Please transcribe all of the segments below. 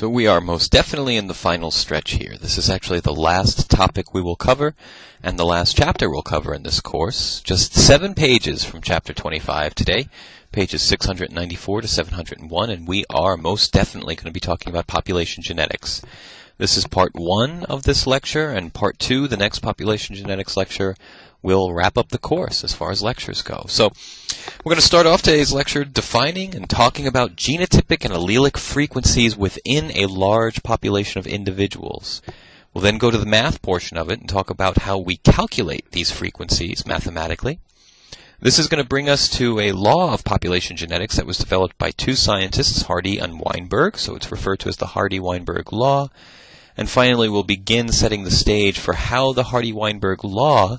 So we are most definitely in the final stretch here. This is actually the last topic we will cover and the last chapter we'll cover in this course. Just 7 pages from chapter 25 today, pages 694 to 701, and we are most definitely going to be talking about population genetics. This is part 1 of this lecture, and part 2, the next population genetics lecture, will wrap up the course as far as lectures go. So we're going to start off today's lecture defining and talking about genotypic and allelic frequencies within a large population of individuals. We'll then go to the math portion of it and talk about how we calculate these frequencies mathematically. This is going to bring us to a law of population genetics that was developed by 2 scientists, Hardy and Weinberg, so it's referred to as the Hardy-Weinberg law. And finally, we'll begin setting the stage for how the Hardy-Weinberg law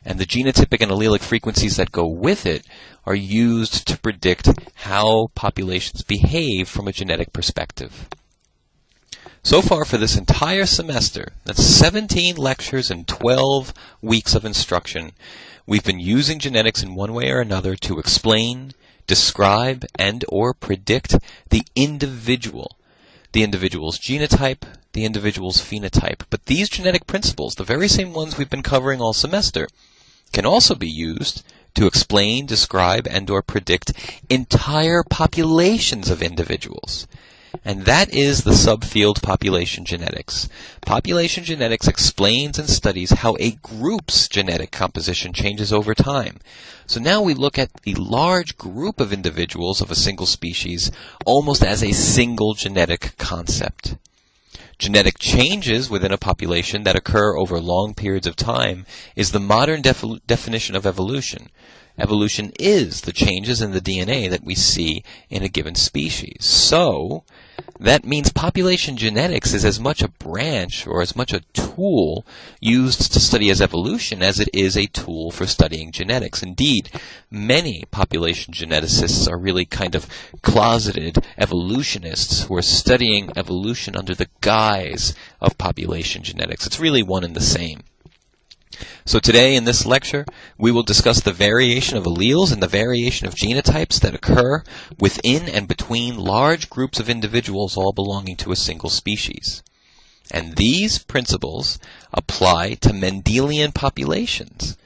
and the genotypic and allelic frequencies that go with it are used to predict how populations behave from a genetic perspective. So far for this entire semester, that's 17 lectures and 12 weeks of instruction, we've been using genetics in one way or another to explain, describe, and or predict the individual's genotype, the individual's phenotype. But these genetic principles, the very same ones we've been covering all semester, can also be used to explain, describe, and or predict entire populations of individuals. And that is the subfield population genetics. Population genetics explains and studies how a group's genetic composition changes over time. So now we look at the large group of individuals of a single species almost as a single genetic concept. Genetic changes within a population that occur over long periods of time is the modern definition of evolution. Evolution is the changes in the DNA that we see in a given species. So that means population genetics is as much a branch or as much a tool used to study as evolution as it is a tool for studying genetics. Indeed, many population geneticists are really kind of closeted evolutionists who are studying evolution under the guise of population genetics. It's really one and the same. So today in this lecture, we will discuss the variation of alleles and the variation of genotypes that occur within and between large groups of individuals all belonging to a single species. And these principles apply to Mendelian populations,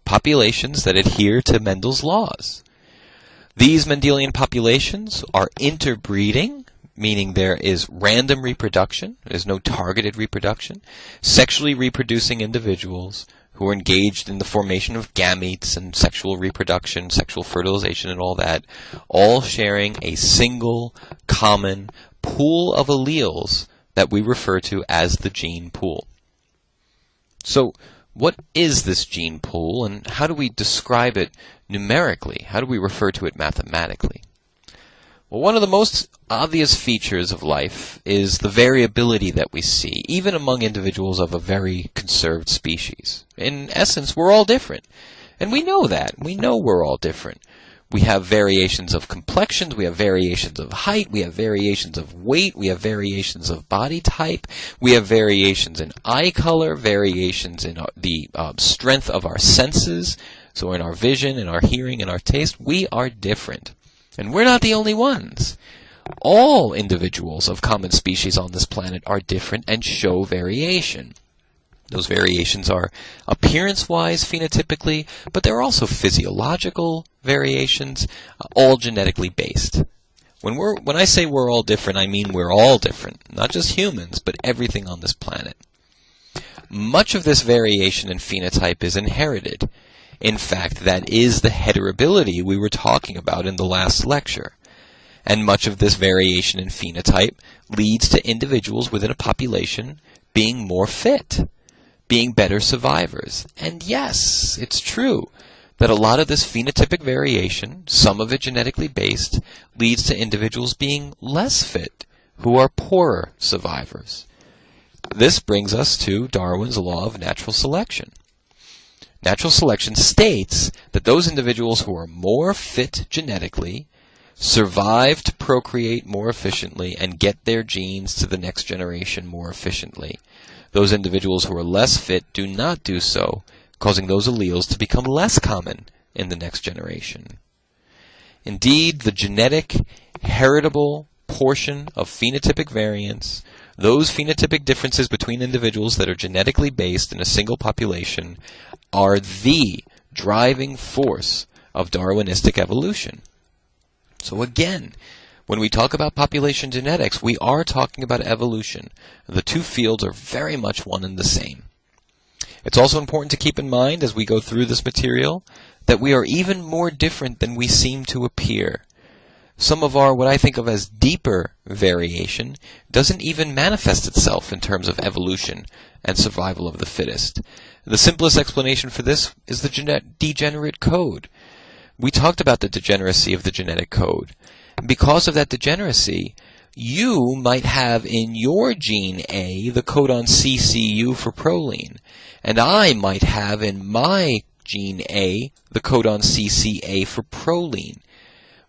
populations that adhere to Mendel's laws. These Mendelian populations are interbreeding, meaning there is random reproduction, there's no targeted reproduction, sexually reproducing individuals who are engaged in the formation of gametes and sexual reproduction, sexual fertilization and all that, all sharing a single common pool of alleles that we refer to as the gene pool. So what is this gene pool and how do we describe it numerically? How do we refer to it mathematically? Well, one of the most obvious features of life is the variability that we see, even among individuals of a very conserved species. In essence, we're all different. And we know that. We know we're all different. We have variations of complexions, we have variations of height, we have variations of weight, we have variations of body type, we have variations in eye color, variations in the strength of our senses, so in our vision, in our hearing, in our taste. We are different. And we're not the only ones. All individuals of common species on this planet are different and show variation. Those variations are appearance-wise, phenotypically, but they're also physiological variations, all genetically based. When I say we're all different, I mean we're all different. Not just humans, but everything on this planet. Much of this variation in phenotype is inherited. In fact, that is the heterability we were talking about in the last lecture. And much of this variation in phenotype leads to individuals within a population being more fit, being better survivors. And yes, it's true that a lot of this phenotypic variation, some of it genetically based, leads to individuals being less fit, who are poorer survivors. This brings us to Darwin's law of natural selection. Natural selection states that those individuals who are more fit genetically survive to procreate more efficiently and get their genes to the next generation more efficiently. Those individuals who are less fit do not do so, causing those alleles to become less common in the next generation. Indeed, the genetic, heritable portion of phenotypic variance, those phenotypic differences between individuals that are genetically based in a single population, are the driving force of Darwinistic evolution. So again, when we talk about population genetics, we are talking about evolution. The two fields are very much one and the same. It's also important to keep in mind as we go through this material that we are even more different than we seem to appear. Some of our, what I think of as deeper variation, doesn't even manifest itself in terms of evolution and survival of the fittest. The simplest explanation for this is the degenerate code. We talked about the degeneracy of the genetic code. And because of that degeneracy, you might have in your gene A the codon CCU for proline, and I might have in my gene A the codon CCA for proline.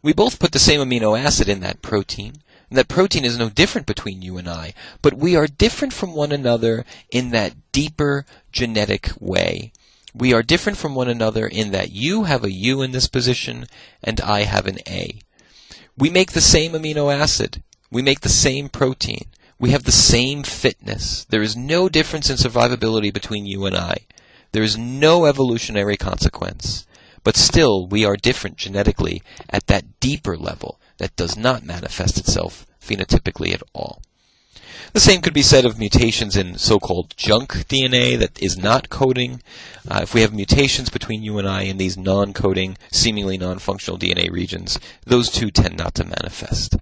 We both put the same amino acid in that protein, and that protein is no different between you and I, but we are different from one another in that deeper genetic way. We are different from one another in that you have a U in this position, and I have an A. We make the same amino acid. We make the same protein. We have the same fitness. There is no difference in survivability between you and I. There is no evolutionary consequence. But still, we are different genetically at that deeper level that does not manifest itself phenotypically at all. The same could be said of mutations in so-called junk DNA that is not coding. If we have mutations between you and I in these non-coding, seemingly non-functional DNA regions, those two tend not to manifest.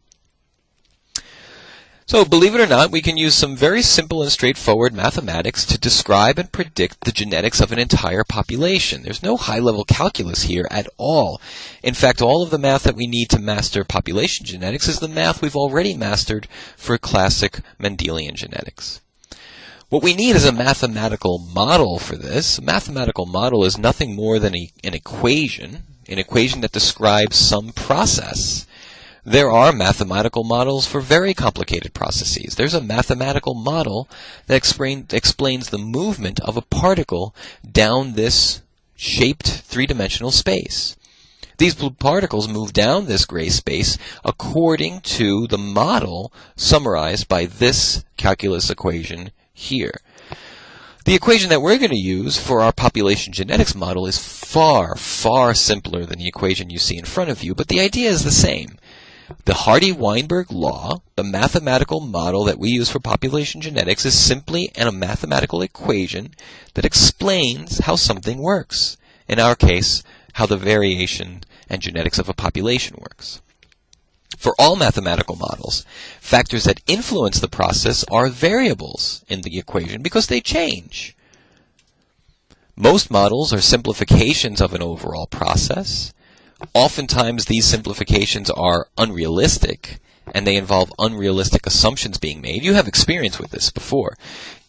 So, believe it or not, we can use some very simple and straightforward mathematics to describe and predict the genetics of an entire population. There's no high-level calculus here at all. In fact, all of the math that we need to master population genetics is the math we've already mastered for classic Mendelian genetics. What we need is a mathematical model for this. A mathematical model is nothing more than an equation that describes some process. There are mathematical models for very complicated processes. There's a mathematical model that explains the movement of a particle down this shaped three-dimensional space. These blue particles move down this gray space according to the model summarized by this calculus equation here. The equation that we're going to use for our population genetics model is far, far simpler than the equation you see in front of you, but the idea is the same. The Hardy-Weinberg law, the mathematical model that we use for population genetics, is simply a mathematical equation that explains how something works. In our case, how the variation and genetics of a population works. For all mathematical models, factors that influence the process are variables in the equation because they change. Most models are simplifications of an overall process. Oftentimes, these simplifications are unrealistic, and they involve unrealistic assumptions being made. You have experience with this before.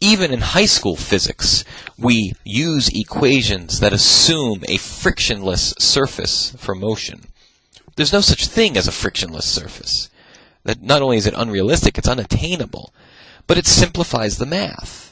Even in high school physics, we use equations that assume a frictionless surface for motion. There's no such thing as a frictionless surface. That not only is it unrealistic, it's unattainable, but it simplifies the math.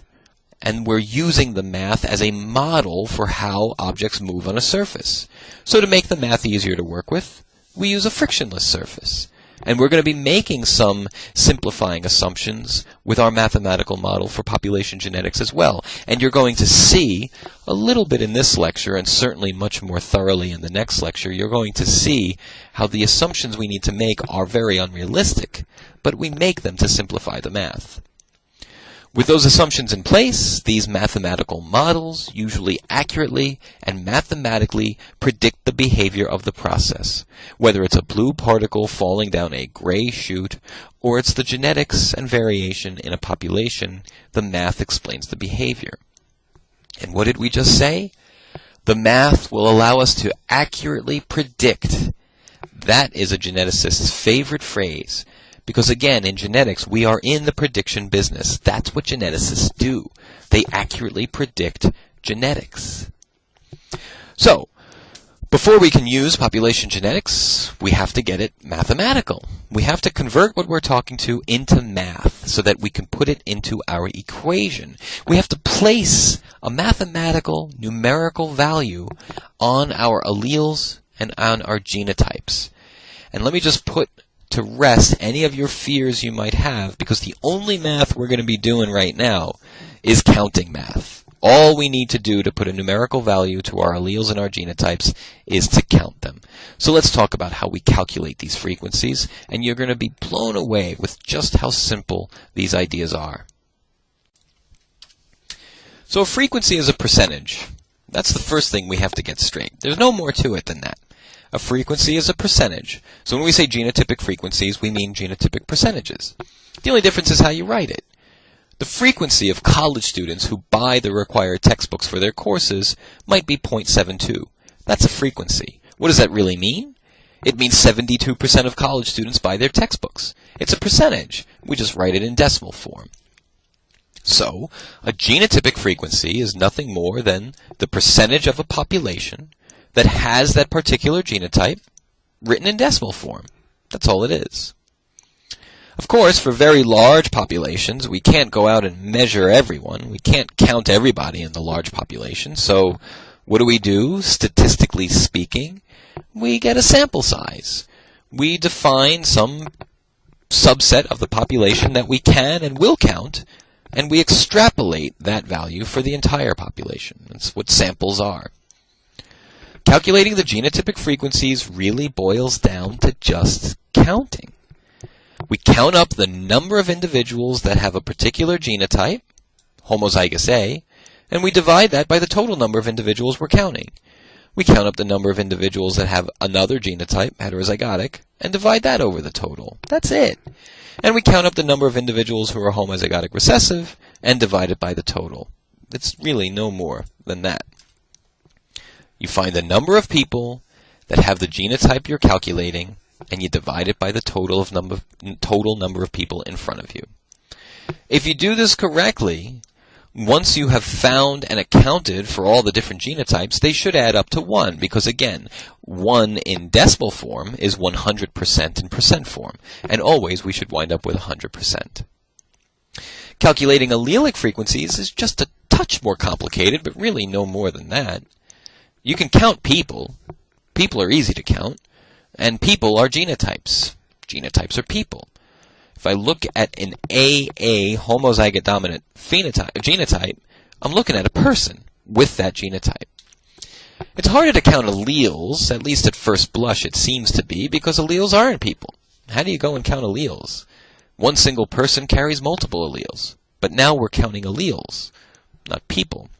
And we're using the math as a model for how objects move on a surface. So to make the math easier to work with, we use a frictionless surface. And we're going to be making some simplifying assumptions with our mathematical model for population genetics as well. And you're going to see a little bit in this lecture, and certainly much more thoroughly in the next lecture, you're going to see how the assumptions we need to make are very unrealistic, but we make them to simplify the math. With those assumptions in place, these mathematical models usually accurately and mathematically predict the behavior of the process, whether it's a blue particle falling down a gray chute, or it's the genetics and variation in a population. The math explains the behavior. And what did we just say? The math will allow us to accurately predict. That is a geneticist's favorite phrase. Because again, in genetics, we are in the prediction business. That's what geneticists do. They accurately predict genetics. So, before we can use population genetics, we have to get it mathematical. We have to convert what we're talking to into math so that we can put it into our equation. We have to place a mathematical, numerical value on our alleles and on our genotypes. And let me just put to rest any of your fears you might have, because the only math we're going to be doing right now is counting math. All we need to do to put a numerical value to our alleles and our genotypes is to count them. So let's talk about how we calculate these frequencies, and you're going to be blown away with just how simple these ideas are. So a frequency is a percentage. That's the first thing we have to get straight. There's no more to it than that. A frequency is a percentage. So when we say genotypic frequencies, we mean genotypic percentages. The only difference is how you write it. The frequency of college students who buy the required textbooks for their courses might be 0.72. That's a frequency. What does that really mean? It means 72% of college students buy their textbooks. It's a percentage. We just write it in decimal form. So, a genotypic frequency is nothing more than the percentage of a population that has that particular genotype written in decimal form. That's all it is. Of course, for very large populations, we can't go out and measure everyone. We can't count everybody in the large population. So, what do? Statistically speaking, we get a sample size. We define some subset of the population that we can and will count, and we extrapolate that value for the entire population. That's what samples are. Calculating the genotypic frequencies really boils down to just counting. We count up the number of individuals that have a particular genotype, homozygous A, and we divide that by the total number of individuals we're counting. We count up the number of individuals that have another genotype, heterozygotic, and divide that over the total. That's it. And we count up the number of individuals who are homozygotic recessive and divide it by the total. It's really no more than that. You find the number of people that have the genotype you're calculating, and you divide it by the total number of people in front of you. If you do this correctly, once you have found and accounted for all the different genotypes, they should add up to 1, because again, 1 in decimal form is 100% in percent form, and always we should wind up with 100%. Calculating allelic frequencies is just a touch more complicated, but really no more than that. You can count people. People are easy to count. And people are genotypes. Genotypes are people. If I look at an AA homozygote dominant genotype, I'm looking at a person with that genotype. It's harder to count alleles, at least at first blush it seems to be, because alleles aren't people. How do you go and count alleles? One single person carries multiple alleles. But now we're counting alleles, not people.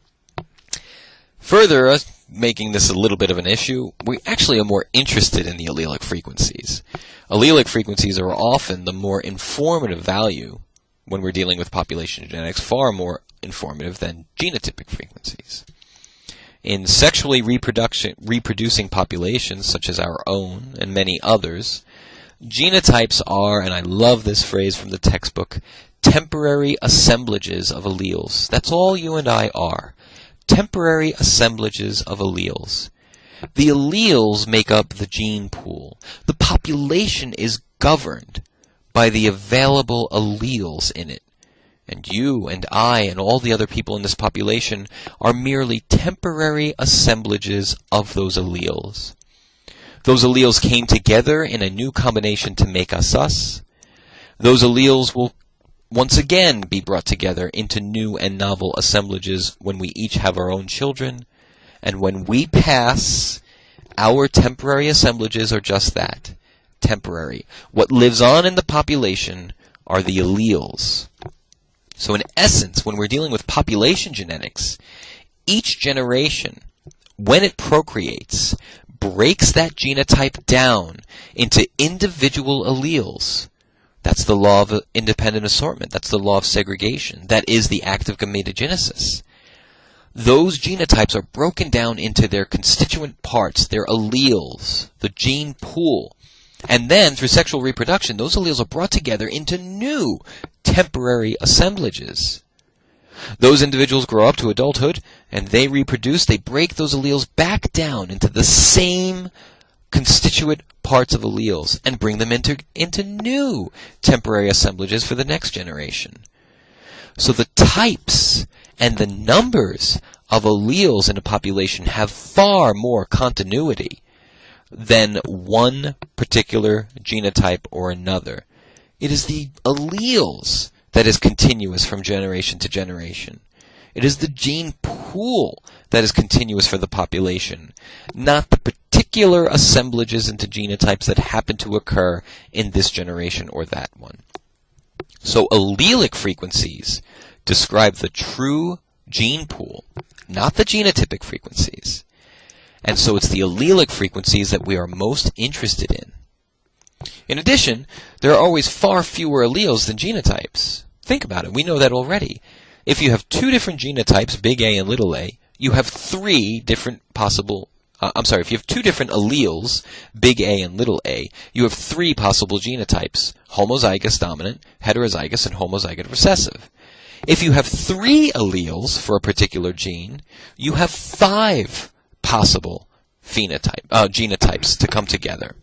Further, making this a little bit of an issue, we actually are more interested in the allelic frequencies. Allelic frequencies are often the more informative value when we're dealing with population genetics, far more informative than genotypic frequencies. In sexually reproducing populations, such as our own and many others, genotypes are, and I love this phrase from the textbook, temporary assemblages of alleles. That's all you and I are. Temporary assemblages of alleles. The alleles make up the gene pool. The population is governed by the available alleles in it. And you and I and all the other people in this population are merely temporary assemblages of those alleles. Those alleles came together in a new combination to make us us. Those alleles will once again be brought together into new and novel assemblages when we each have our own children. And when we pass, our temporary assemblages are just that, temporary. What lives on in the population are the alleles. So in essence, when we're dealing with population genetics, each generation, when it procreates, breaks that genotype down into individual alleles. That's the law of independent assortment. That's the law of segregation. That is the act of gametogenesis. Those genotypes are broken down into their constituent parts, their alleles, the gene pool. And then, through sexual reproduction, those alleles are brought together into new temporary assemblages. Those individuals grow up to adulthood, and they reproduce. They break those alleles back down into the same constituent parts of alleles and bring them into new temporary assemblages for the next generation. So the types and the numbers of alleles in a population have far more continuity than one particular genotype or another. It is the alleles that is continuous from generation to generation. It is the gene pool that is continuous for the population, not the particular assemblages into genotypes that happen to occur in this generation or that one. So allelic frequencies describe the true gene pool, not the genotypic frequencies. And so it's the allelic frequencies that we are most interested in. In addition, there are always far fewer alleles than genotypes. Think about it. We know that already. If you have two different genotypes, big A and little a, you have three different possible if you have two different alleles, big A and little a, you have three possible genotypes, homozygous dominant, heterozygous, and homozygous recessive. If you have three alleles for a particular gene, you have five possible genotypes to come together.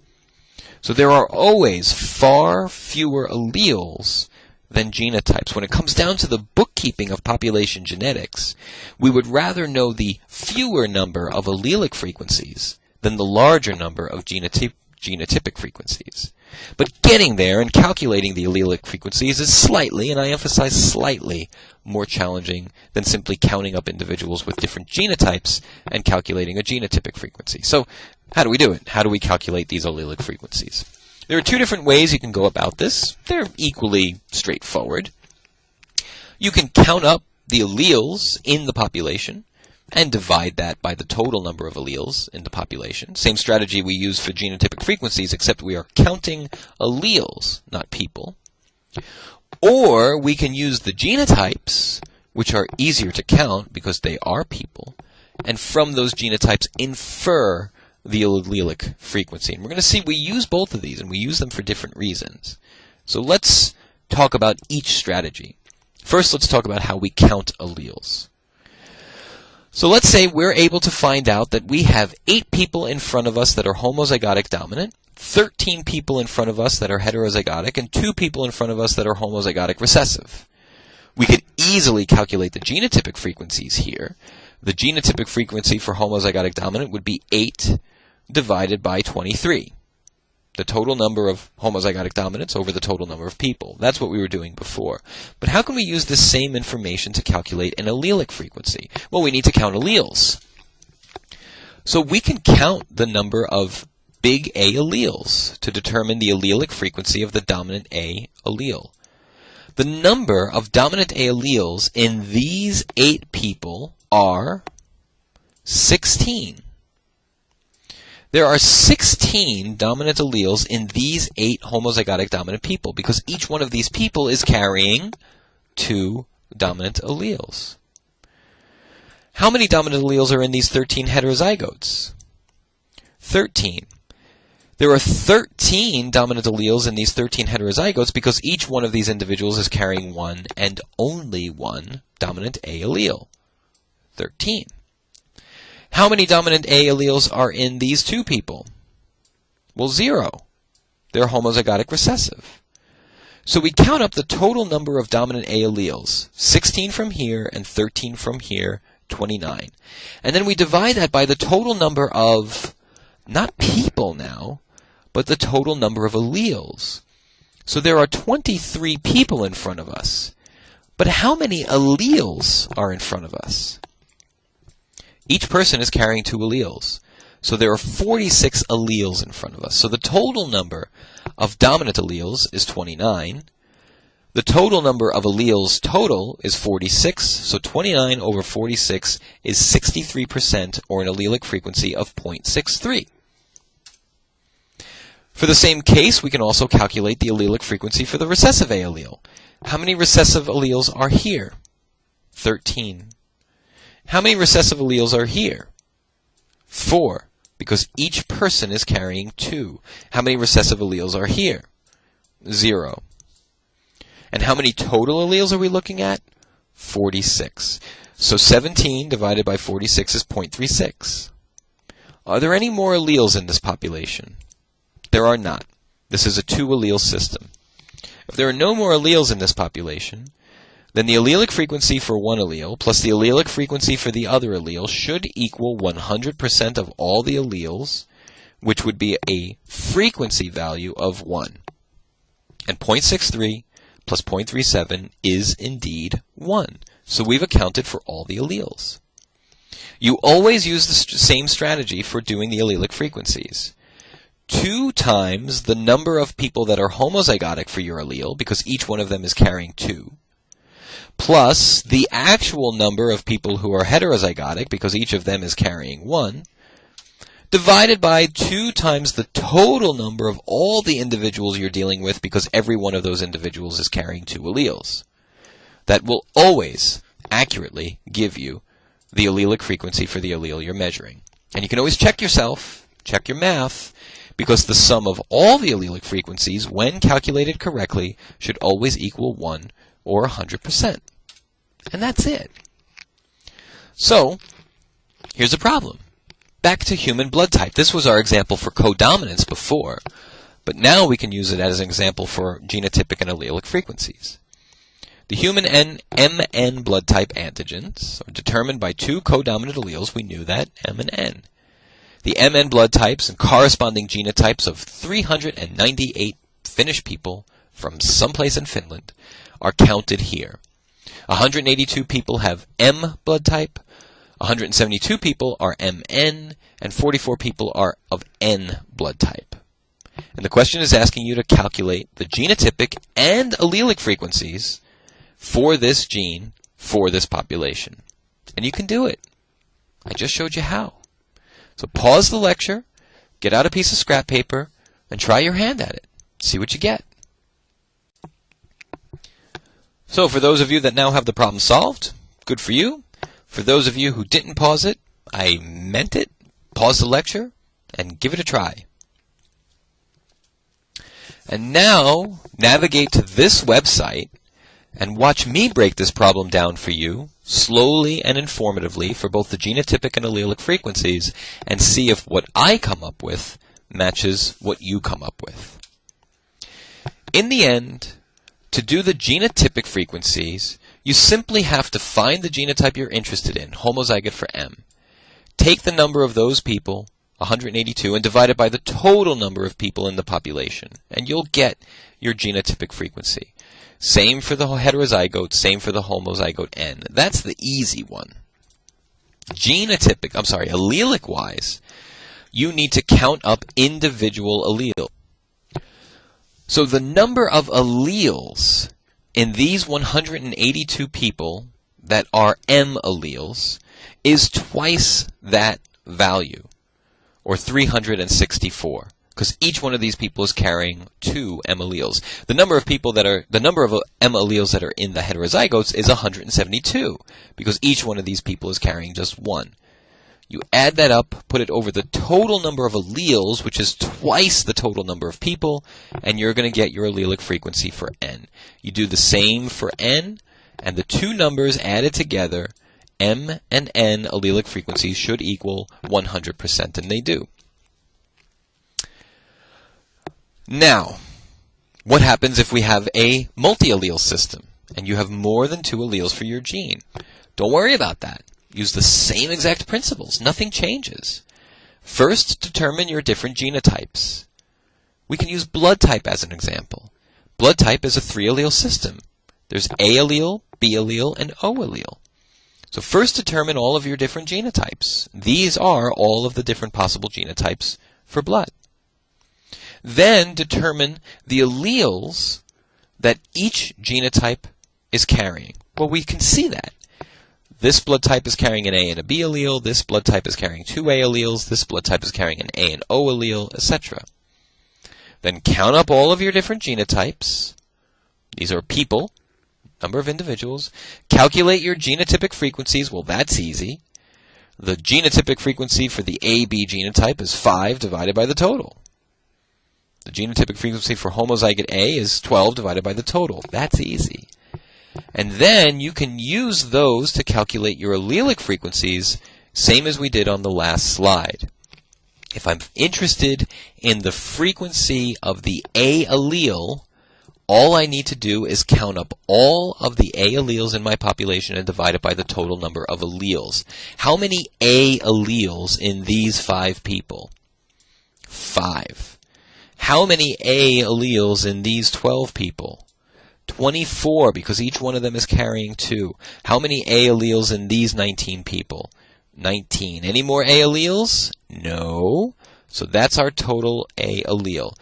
So there are always far fewer alleles than genotypes. When it comes down to the bookkeeping of population genetics, we would rather know the fewer number of allelic frequencies than the larger number of genotypic frequencies. But getting there and calculating the allelic frequencies is slightly, and I emphasize slightly, more challenging than simply counting up individuals with different genotypes and calculating a genotypic frequency. So how do we do it? How do we calculate these allelic frequencies? There are two different ways you can go about this. They're equally straightforward. You can count up the alleles in the population and divide that by the total number of alleles in the population. Same strategy we use for genotypic frequencies, except we are counting alleles, not people. Or we can use the genotypes, which are easier to count because they are people, and from those genotypes infer the allelic frequency. And we're going to see we use both of these, and we use them for different reasons. So let's talk about each strategy. First, let's talk about how we count alleles. So let's say we're able to find out that we have 8 people in front of us that are homozygotic dominant, 13 people in front of us that are heterozygotic, and 2 people in front of us that are homozygotic recessive. We could easily calculate the genotypic frequencies here. The genotypic frequency for homozygotic dominant would be 8 divided by 23. The total number of homozygotic dominants over the total number of people. That's what we were doing before. But how can we use this same information to calculate an allelic frequency? Well, we need to count alleles. So we can count the number of big A alleles to determine the allelic frequency of the dominant A allele. The number of dominant A alleles in these 8 people are 16. There are 16 dominant alleles in these 8 homozygotic dominant people because each one of these people is carrying 2 dominant alleles. How many dominant alleles are in these 13 heterozygotes? 13. There are 13 dominant alleles in these 13 heterozygotes because each one of these individuals is carrying one and only one dominant A allele. 13. How many dominant A alleles are in these 2 people? Well, 0. They're homozygotic recessive. So we count up the total number of dominant A alleles, 16 from here and 13 from here, 29. And then we divide that by the total number of, not people now, but the total number of alleles. So there are 23 people in front of us. But how many alleles are in front of us? Each person is carrying 2 alleles. So there are 46 alleles in front of us. So the total number of dominant alleles is 29. The total number of alleles total is 46. So 29 over 46 is 63%, or an allelic frequency of 0.63. For the same case, we can also calculate the allelic frequency for the recessive A allele. How many recessive alleles are here? 13. How many recessive alleles are here? 4, because each person is carrying 2. How many recessive alleles are here? 0. And how many total alleles are we looking at? 46. So 17 divided by 46 is 0.36. Are there any more alleles in this population? There are not. This is a 2-allele system. If there are no more alleles in this population, then the allelic frequency for one allele plus the allelic frequency for the other allele should equal 100% of all the alleles which would be a frequency value of 1. And 0.63 plus 0.37 is indeed 1. So we've accounted for all the alleles. You always use the same strategy for doing the allelic frequencies. 2 times the number of people that are homozygotic for your allele, because each one of them is carrying 2, plus the actual number of people who are heterozygotic, because each of them is carrying 1, divided by 2 times the total number of all the individuals you're dealing with, because every one of those individuals is carrying 2 alleles. That will always accurately give you the allelic frequency for the allele you're measuring. And you can always check yourself, check your math, because the sum of all the allelic frequencies, when calculated correctly, should always equal 1 or 100%. And that's it. So, here's a problem. Back to human blood type. This was our example for codominance before, but now we can use it as an example for genotypic and allelic frequencies. The human MN blood type antigens are determined by 2 codominant alleles. We knew that, M and N. The MN blood types and corresponding genotypes of 398 Finnish people from someplace in Finland are counted here. 182 people have M blood type, 172 people are MN, and 44 people are of N blood type. And the question is asking you to calculate the genotypic and allelic frequencies for this gene, for this population. And you can do it. I just showed you how. So pause the lecture, get out a piece of scrap paper, and try your hand at it. See what you get. So for those of you that now have the problem solved, good for you. For those of you who didn't pause it, I meant it. Pause the lecture and give it a try. And now navigate to this website and watch me break this problem down for you, slowly and informatively, for both the genotypic and allelic frequencies, and see if what I come up with matches what you come up with. In the end, to do the genotypic frequencies, you simply have to find the genotype you're interested in, homozygote for M. Take the number of those people, 182, and divide it by the total number of people in the population, and you'll get your genotypic frequency. Same for the heterozygote, same for the homozygote N. That's the easy one. Allelic-wise, you need to count up individual alleles. So the number of alleles in these 182 people that are M alleles is twice that value, or 364. Because each one of these people is carrying 2 M alleles. The number of M alleles that are in the heterozygotes is 172, because each one of these people is carrying just 1. You add that up, put it over the total number of alleles, which is twice the total number of people, and you're going to get your allelic frequency for N. You do the same for N, and the 2 numbers added together, M and N allelic frequencies, should equal 100%, and they do. Now, what happens if we have a multi-allele system and you have more than 2 alleles for your gene? Don't worry about that. Use the same exact principles. Nothing changes. First, determine your different genotypes. We can use blood type as an example. Blood type is a 3-allele system. There's A allele, B allele, and O allele. So first determine all of your different genotypes. These are all of the different possible genotypes for blood. Then determine the alleles that each genotype is carrying. Well, we can see that. This blood type is carrying an A and a B allele, this blood type is carrying 2 A alleles, this blood type is carrying an A and O allele, etc. Then count up all of your different genotypes. These are people, number of individuals. Calculate your genotypic frequencies. Well, that's easy. The genotypic frequency for the AB genotype is 5 divided by the total. The genotypic frequency for homozygote A is 12 divided by the total. That's easy. And then you can use those to calculate your allelic frequencies, same as we did on the last slide. If I'm interested in the frequency of the A allele, all I need to do is count up all of the A alleles in my population and divide it by the total number of alleles. How many A alleles in these 5 people? 5. How many A alleles in these 12 people? 24, because each one of them is carrying 2. How many A alleles in these 19 people? 19. Any more A alleles? No. So that's our total A allele.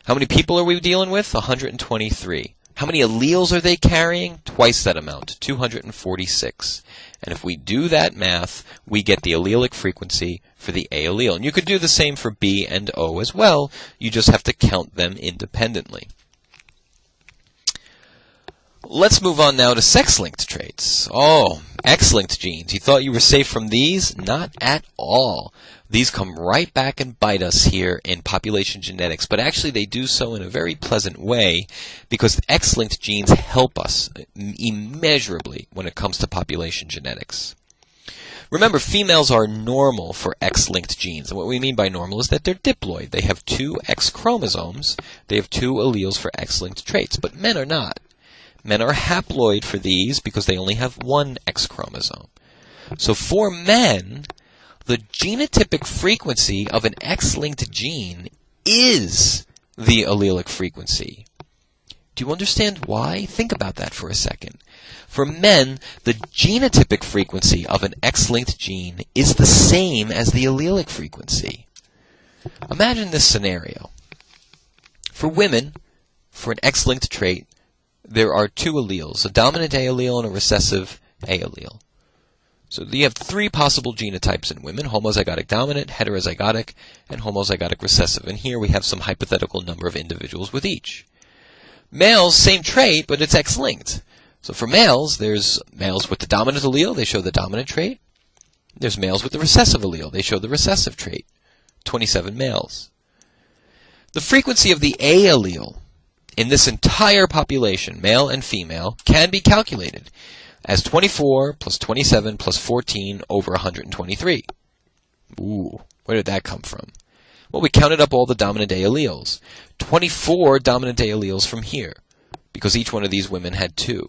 How many people are we dealing with? 123. How many alleles are they carrying? Twice that amount, 246. And if we do that math, we get the allelic frequency for the A allele. And you could do the same for B and O as well. You just have to count them independently. Let's move on now to sex-linked traits. Oh, X-linked genes. You thought you were safe from these? Not at all. These come right back and bite us here in population genetics, but actually they do so in a very pleasant way because X-linked genes help us immeasurably when it comes to population genetics. Remember, females are normal for X-linked genes, and what we mean by normal is that they're diploid. They have 2 X chromosomes. They have 2 alleles for X-linked traits, but men are not. Men are haploid for these because they only have 1 X chromosome. So for men, the genotypic frequency of an X-linked gene is the allelic frequency. Do you understand why? Think about that for a second. For men, the genotypic frequency of an X-linked gene is the same as the allelic frequency. Imagine this scenario. For women, for an X-linked trait, there are 2 alleles, a dominant A allele and a recessive A allele. So you have 3 possible genotypes in women: homozygotic dominant, heterozygotic, and homozygotic recessive. And here we have some hypothetical number of individuals with each. Males, same trait, but it's X-linked. So for males, there's males with the dominant allele, they show the dominant trait. There's males with the recessive allele, they show the recessive trait. 27 males. The frequency of the A allele in this entire population, male and female, can be calculated as 24 plus 27 plus 14 over 123. Ooh, where did that come from? Well, we counted up all the dominant A alleles. 24 dominant A alleles from here, because each one of these women had 2.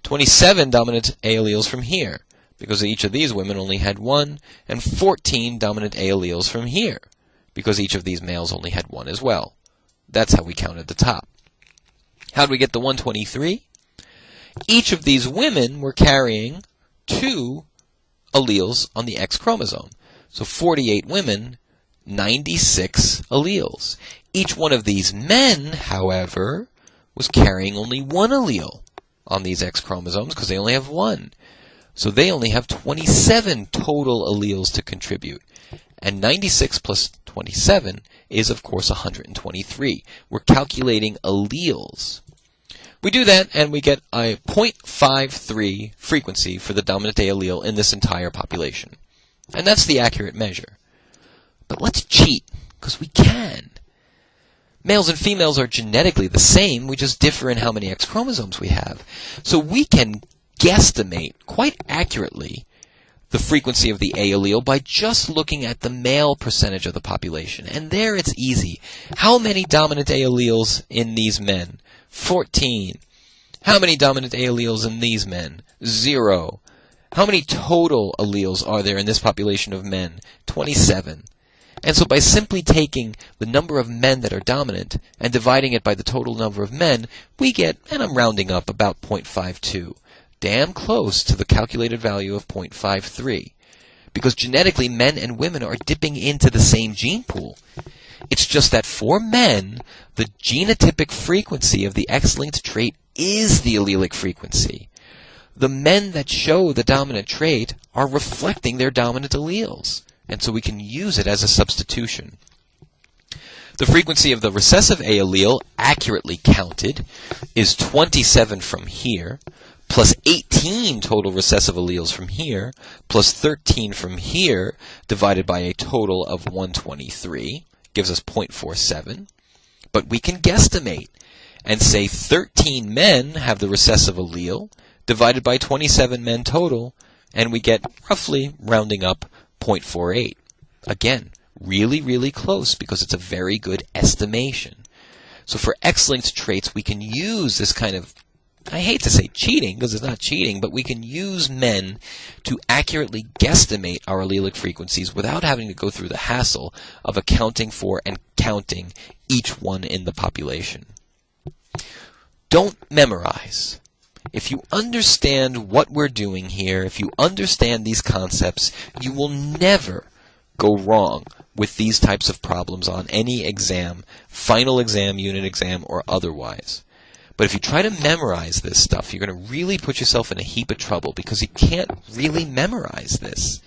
27 dominant A alleles from here, because each of these women only had 1. And 14 dominant A alleles from here, because each of these males only had 1 as well. That's how we counted the top. How did we get the 123? Each of these women were carrying 2 alleles on the X chromosome. So 48 women, 96 alleles. Each one of these men, however, was carrying only 1 allele on these X chromosomes because they only have 1. So they only have 27 total alleles to contribute. And 96 plus 27 is, of course, 123. We're calculating alleles. We do that, and we get a 0.53 frequency for the dominant A allele in this entire population. And that's the accurate measure. But let's cheat, because we can. Males and females are genetically the same, we just differ in how many X chromosomes we have. So we can guesstimate quite accurately the frequency of the A allele by just looking at the male percentage of the population. And there it's easy. How many dominant A alleles in these men? 14. How many dominant A alleles in these men? 0. How many total alleles are there in this population of men? 27. And so by simply taking the number of men that are dominant and dividing it by the total number of men, we get, and I'm rounding up, about 0.52. Damn close to the calculated value of 0.53. Because genetically, men and women are dipping into the same gene pool. It's just that for men, the genotypic frequency of the X-linked trait is the allelic frequency. The men that show the dominant trait are reflecting their dominant alleles, and so we can use it as a substitution. The frequency of the recessive A allele, accurately counted, is 27 from here, plus 18 total recessive alleles from here, plus 13 from here, divided by a total of 123, gives us 0.47. But we can guesstimate and say 13 men have the recessive allele, divided by 27 men total, and we get, roughly rounding up, 0.48. Again, really, really close because it's a very good estimation. So for X-linked traits, we can use this kind of I hate to say cheating, because it's not cheating, but we can use men to accurately guesstimate our allelic frequencies without having to go through the hassle of accounting for and counting each one in the population. Don't memorize. If you understand what we're doing here, if you understand these concepts, you will never go wrong with these types of problems on any exam, final exam, unit exam, or otherwise. But if you try to memorize this stuff, you're going to really put yourself in a heap of trouble because you can't really memorize this.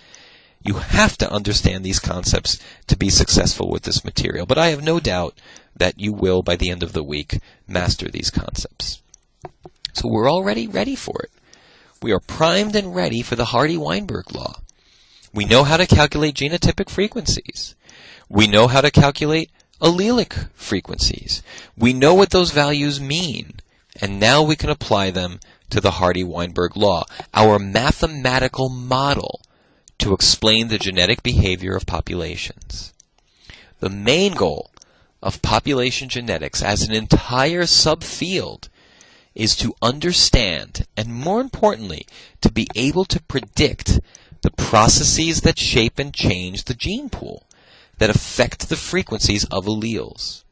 You have to understand these concepts to be successful with this material. But I have no doubt that you will, by the end of the week, master these concepts. So we're already ready for it. We are primed and ready for the Hardy-Weinberg law. We know how to calculate genotypic frequencies. We know how to calculate allelic frequencies. We know what those values mean. And now we can apply them to the Hardy-Weinberg law, our mathematical model to explain the genetic behavior of populations. The main goal of population genetics as an entire subfield is to understand, and more importantly, to be able to predict the processes that shape and change the gene pool that affect the frequencies of alleles.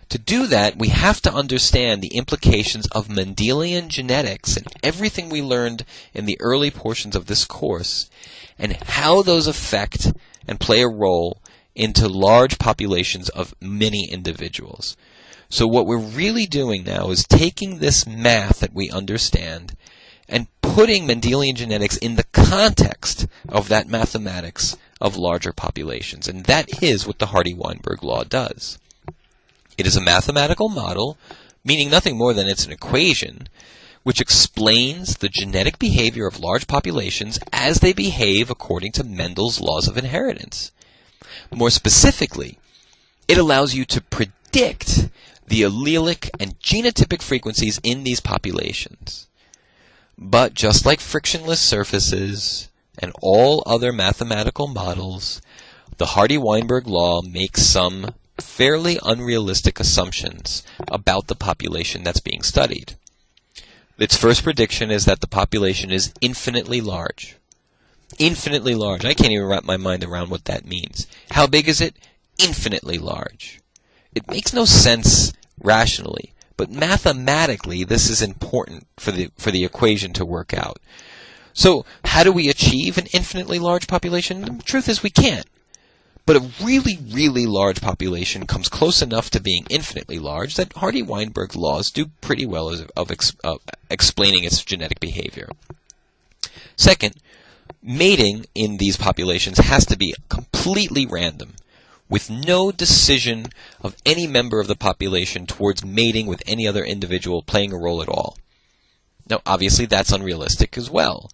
To do that, we have to understand the implications of Mendelian genetics and everything we learned in the early portions of this course, and how those affect and play a role into large populations of many individuals. So what we're really doing now is taking this math that we understand and putting Mendelian genetics in the context of that mathematics of larger populations. And that is what the Hardy-Weinberg law does. It is a mathematical model, meaning nothing more than it's an equation, which explains the genetic behavior of large populations as they behave according to Mendel's laws of inheritance. More specifically, it allows you to predict the allelic and genotypic frequencies in these populations. But just like frictionless surfaces and all other mathematical models, the Hardy-Weinberg law makes some fairly unrealistic assumptions about the population that's being studied. Its first prediction is that the population is infinitely large. Infinitely large. I can't even wrap my mind around what that means. How big is it? Infinitely large. It makes no sense rationally, but mathematically this is important for the equation to work out. So how do we achieve an infinitely large population? The truth is we can't. But a really, really large population comes close enough to being infinitely large that Hardy-Weinberg laws do pretty well of explaining its genetic behavior. Second, mating in these populations has to be completely random, with no decision of any member of the population towards mating with any other individual playing a role at all. Now, obviously, that's unrealistic as well.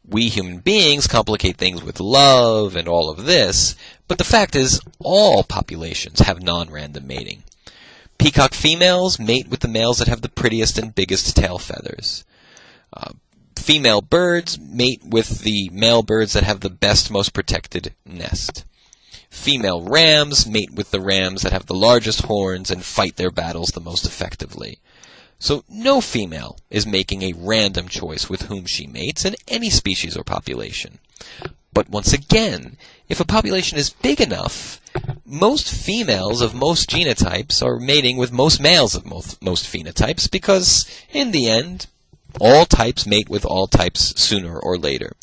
We human beings complicate things with love and all of this, but the fact is all populations have non-random mating. Peacock females mate with the males that have the prettiest and biggest tail feathers. Female birds mate with the male birds that have the best, most protected nest. Female rams mate with the rams that have the largest horns and fight their battles the most effectively. So no female is making a random choice with whom she mates in any species or population. But once again, if a population is big enough, most females of most genotypes are mating with most males of most phenotypes because, in the end, all types mate with all types sooner or later.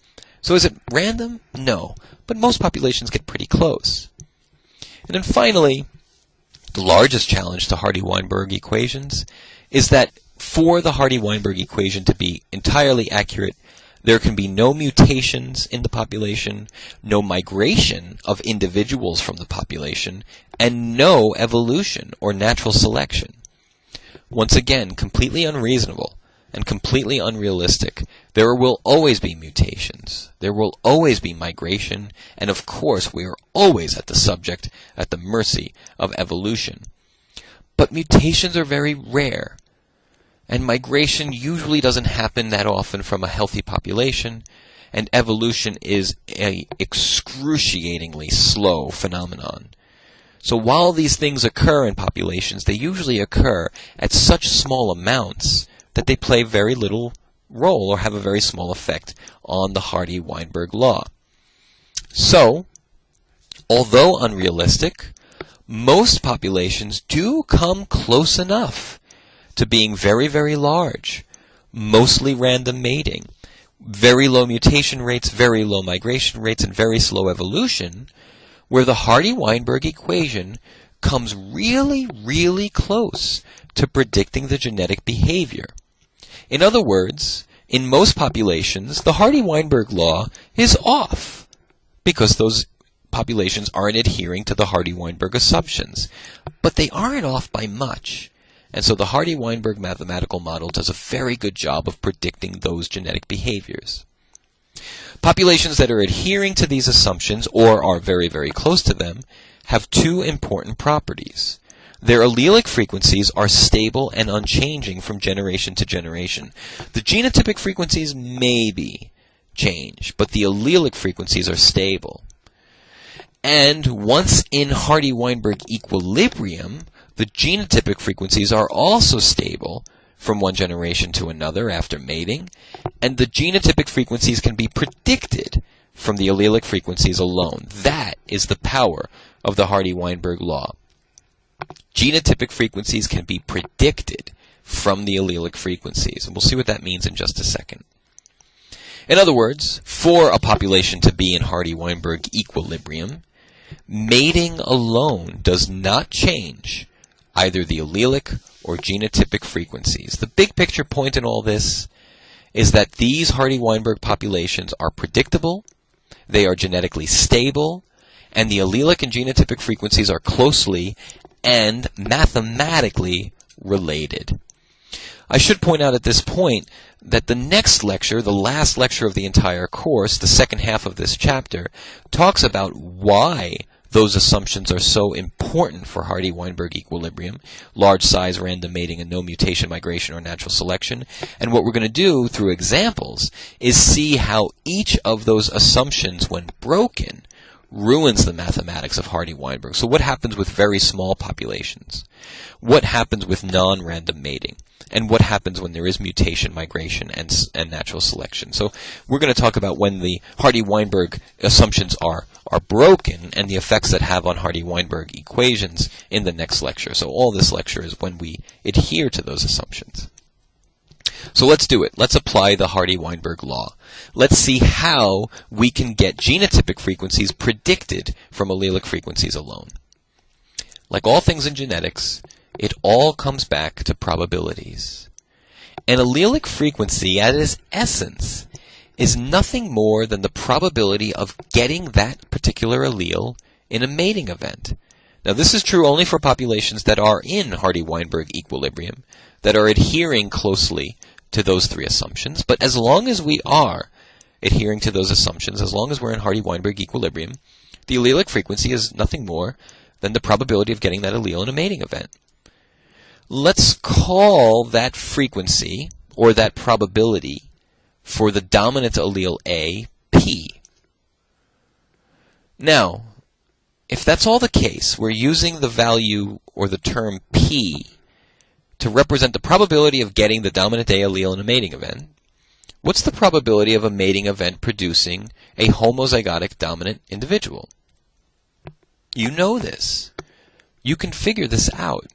So is it random? No. But most populations get pretty close. And then finally, the largest challenge to Hardy-Weinberg equations is that for the Hardy-Weinberg equation to be entirely accurate, there can be no mutations in the population, no migration of individuals from the population, and no evolution or natural selection. Once again, completely unreasonable and completely unrealistic. There will always be mutations. There will always be migration, and of course we are always at the mercy of evolution. But mutations are very rare, and migration usually doesn't happen that often from a healthy population, and evolution is an excruciatingly slow phenomenon. So while these things occur in populations, they usually occur at such small amounts that they play very little role or have a very small effect on the Hardy-Weinberg law. So, although unrealistic, most populations do come close enough to being very, very large, mostly random mating, very low mutation rates, very low migration rates, and very slow evolution, where the Hardy-Weinberg equation comes really, really close to predicting the genetic behavior. In other words, in most populations, the Hardy-Weinberg law is off because those populations aren't adhering to the Hardy-Weinberg assumptions. But they aren't off by much. And so the Hardy-Weinberg mathematical model does a very good job of predicting those genetic behaviors. Populations that are adhering to these assumptions, or are very, very close to them, have two important properties. Their allelic frequencies are stable and unchanging from generation to generation. The genotypic frequencies maybe change, but the allelic frequencies are stable. And once in Hardy-Weinberg equilibrium, the genotypic frequencies are also stable from one generation to another after mating, and the genotypic frequencies can be predicted from the allelic frequencies alone. That is the power of the Hardy-Weinberg law. Genotypic frequencies can be predicted from the allelic frequencies, and we'll see what that means in just a second. In other words, for a population to be in Hardy-Weinberg equilibrium, mating alone does not change either the allelic or genotypic frequencies. The big picture point in all this is that these Hardy-Weinberg populations are predictable, they are genetically stable, and the allelic and genotypic frequencies are closely and mathematically related. I should point out at this point that the next lecture, the last lecture of the entire course, the second half of this chapter, talks about why those assumptions are so important for Hardy-Weinberg equilibrium, large size, random mating, and no mutation, migration, or natural selection. And what we're going to do through examples is see how each of those assumptions, when broken, ruins the mathematics of Hardy-Weinberg. So what happens with very small populations? What happens with non-random mating? And what happens when there is mutation, migration, and natural selection? So we're going to talk about when the Hardy-Weinberg assumptions are broken and the effects that have on Hardy-Weinberg equations in the next lecture. So all this lecture is when we adhere to those assumptions. So let's do it. Let's apply the Hardy-Weinberg law. Let's see how we can get genotypic frequencies predicted from allelic frequencies alone. Like all things in genetics, it all comes back to probabilities. An allelic frequency, at its essence, is nothing more than the probability of getting that particular allele in a mating event. Now, this is true only for populations that are in Hardy-Weinberg equilibrium, that are adhering closely to those three assumptions. But as long as we are adhering to those assumptions, as long as we're in Hardy-Weinberg equilibrium, the allelic frequency is nothing more than the probability of getting that allele in a mating event. Let's call that frequency, or that probability, for the dominant allele A, P. Now, if that's all the case, we're using the value, or the term P, to represent the probability of getting the dominant A allele in a mating event. What's the probability of a mating event producing a homozygotic dominant individual? You know this. You can figure this out.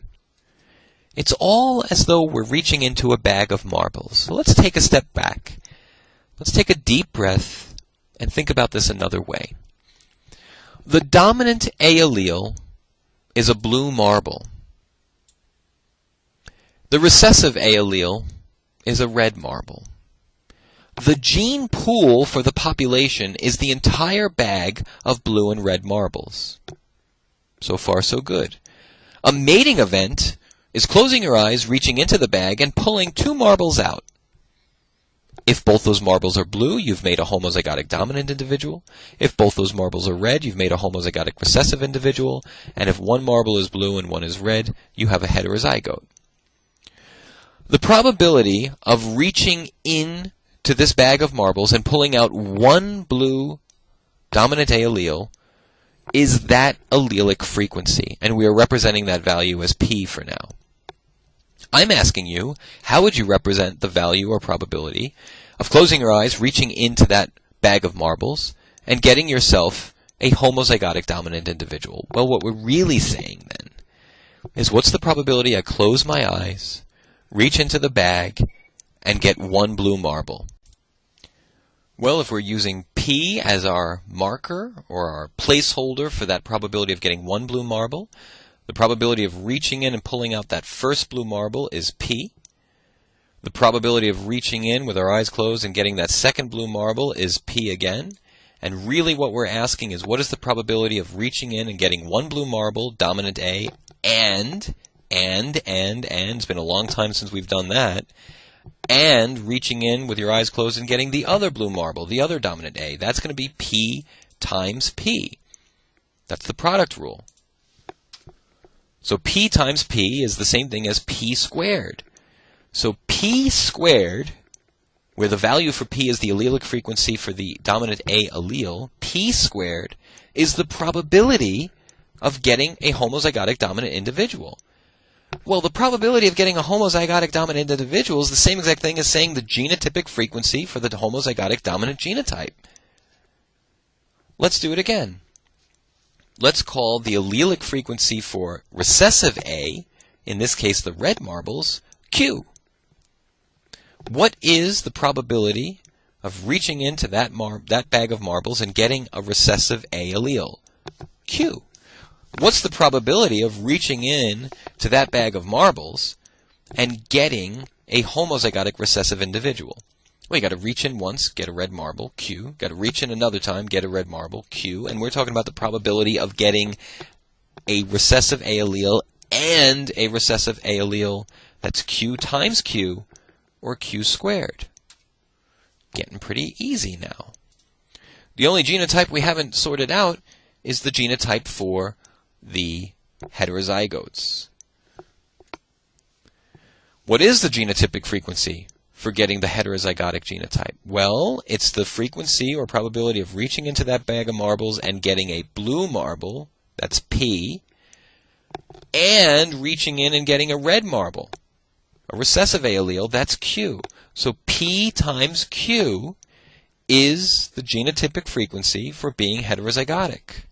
It's all as though we're reaching into a bag of marbles. So let's take a step back. Let's take a deep breath and think about this another way. The dominant A allele is a blue marble. The recessive A allele is a red marble. The gene pool for the population is the entire bag of blue and red marbles. So far, so good. A mating event is closing your eyes, reaching into the bag, and pulling two marbles out. If both those marbles are blue, you've made a homozygotic dominant individual. If both those marbles are red, you've made a homozygotic recessive individual. And if one marble is blue and one is red, you have a heterozygote. The probability of reaching in to this bag of marbles and pulling out one blue dominant A allele is that allelic frequency, and we are representing that value as P for now. I'm asking you, how would you represent the value or probability of closing your eyes, reaching into that bag of marbles, and getting yourself a homozygotic dominant individual? Well, what we're really saying then is, what's the probability I close my eyes, reach into the bag, and get one blue marble? Well, if we're using P as our marker or our placeholder for that probability of getting one blue marble, the probability of reaching in and pulling out that first blue marble is P. The probability of reaching in with our eyes closed and getting that second blue marble is P again. And really what we're asking is, what is the probability of reaching in and getting one blue marble, dominant A, and, it's been a long time since we've done that, and reaching in with your eyes closed and getting the other blue marble, the other dominant A. That's going to be P times P. That's the product rule. So P times P is the same thing as P squared. So P squared, where the value for P is the allelic frequency for the dominant A allele, P squared is the probability of getting a homozygotic dominant individual. Well, the probability of getting a homozygotic dominant individual is the same exact thing as saying the genotypic frequency for the homozygotic dominant genotype. Let's do it again. Let's call the allelic frequency for recessive A, in this case the red marbles, Q. What is the probability of reaching into that bag of marbles and getting a recessive A allele? Q. What's the probability of reaching in to that bag of marbles and getting a homozygotic recessive individual? Well, you got to reach in once, get a red marble, Q. Got to reach in another time, get a red marble, Q. And we're talking about the probability of getting a recessive A allele and a recessive A allele. That's Q times Q, or Q squared. Getting pretty easy now. The only genotype we haven't sorted out is the genotype for the heterozygotes. What is the genotypic frequency for getting the heterozygotic genotype? Well, it's the frequency or probability of reaching into that bag of marbles and getting a blue marble, that's P, and reaching in and getting a red marble, a recessive A allele, that's Q. So P times Q is the genotypic frequency for being heterozygotic.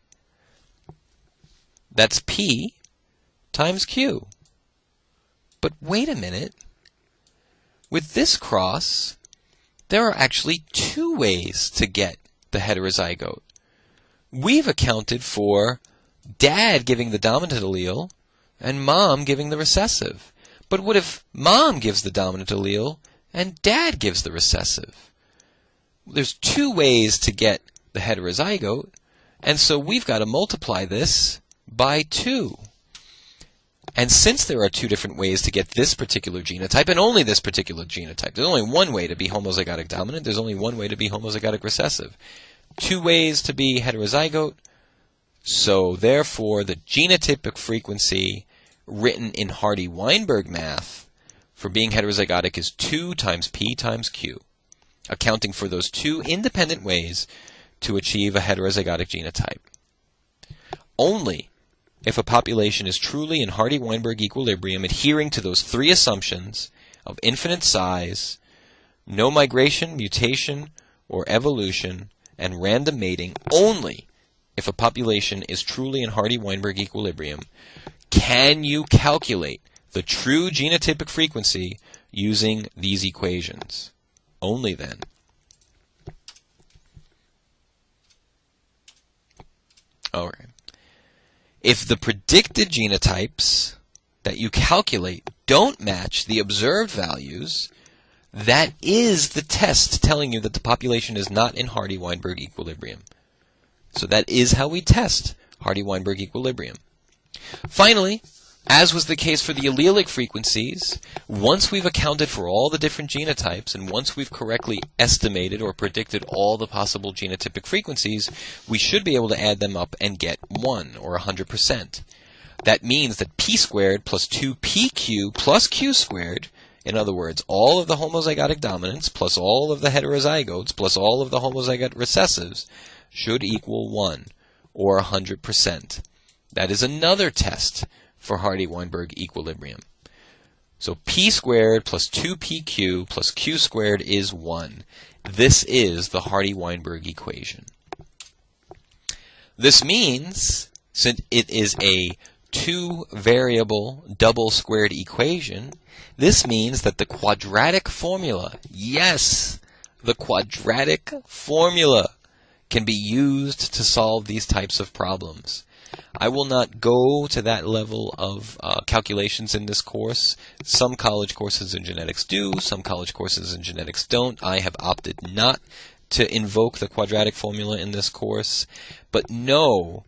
That's P times Q. But wait a minute. With this cross, there are actually two ways to get the heterozygote. We've accounted for dad giving the dominant allele and mom giving the recessive. But what if mom gives the dominant allele and dad gives the recessive? There's two ways to get the heterozygote, and so we've got to multiply this by 2. And since there are two different ways to get this particular genotype, and only this particular genotype, there's only one way to be homozygotic dominant, there's only one way to be homozygotic recessive. Two ways to be heterozygote, so therefore the genotypic frequency written in Hardy-Weinberg math for being heterozygotic is 2 times P times Q, accounting for those two independent ways to achieve a heterozygotic genotype. Only if a population is truly in Hardy-Weinberg equilibrium, adhering to those three assumptions of infinite size, no migration, mutation, or evolution, and random mating, only if a population is truly in Hardy-Weinberg equilibrium, can you calculate the true genotypic frequency using these equations. Only then. All right. If the predicted genotypes that you calculate don't match the observed values, that is the test telling you that the population is not in Hardy-Weinberg equilibrium. So that is how we test Hardy-Weinberg equilibrium. Finally, as was the case for the allelic frequencies, once we've accounted for all the different genotypes and once we've correctly estimated or predicted all the possible genotypic frequencies, we should be able to add them up and get 1, or 100%. That means that p squared plus 2pq plus q squared, in other words, all of the homozygotic dominants plus all of the heterozygotes plus all of the homozygote recessives should equal 1, or 100%. That is another test for Hardy-Weinberg equilibrium. So p squared plus 2pq plus q squared is 1. This is the Hardy-Weinberg equation. This means, since it is a two-variable double-squared equation, this means that the quadratic formula, yes, the quadratic formula can be used to solve these types of problems. I will not go to that level of calculations in this course. Some college courses in genetics do, some college courses in genetics don't. I have opted not to invoke the quadratic formula in this course, but know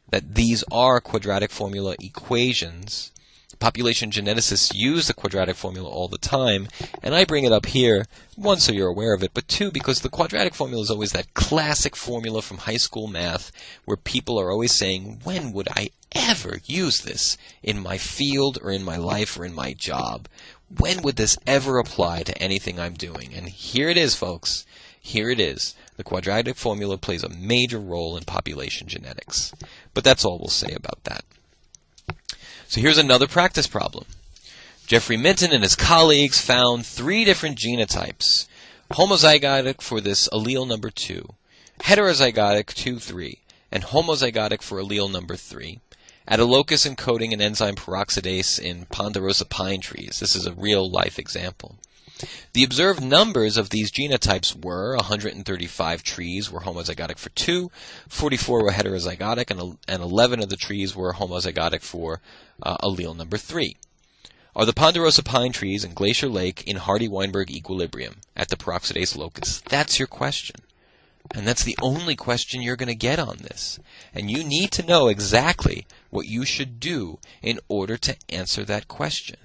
that these are quadratic formula equations. Population geneticists use the quadratic formula all the time, and I bring it up here, one, so you're aware of it, but two, because the quadratic formula is always that classic formula from high school math where people are always saying, when would I ever use this in my field or in my life or in my job? When would this ever apply to anything I'm doing? And here it is, folks. Here it is. The quadratic formula plays a major role in population genetics. But that's all we'll say about that. So here's another practice problem. Jeffrey Minton and his colleagues found 3 different genotypes, homozygotic for this allele number 2, heterozygotic 2-3, and homozygotic for allele number 3, at a locus encoding an enzyme peroxidase in ponderosa pine trees. This is a real-life example. The observed numbers of these genotypes were 135 trees were homozygotic for 2, 44 were heterozygotic, and 11 of the trees were homozygotic for allele number 3. Are the ponderosa pine trees in Glacier Lake in Hardy-Weinberg equilibrium at the peroxidase locus? That's your question. And that's the only question you're going to get on this. And you need to know exactly what you should do in order to answer that question.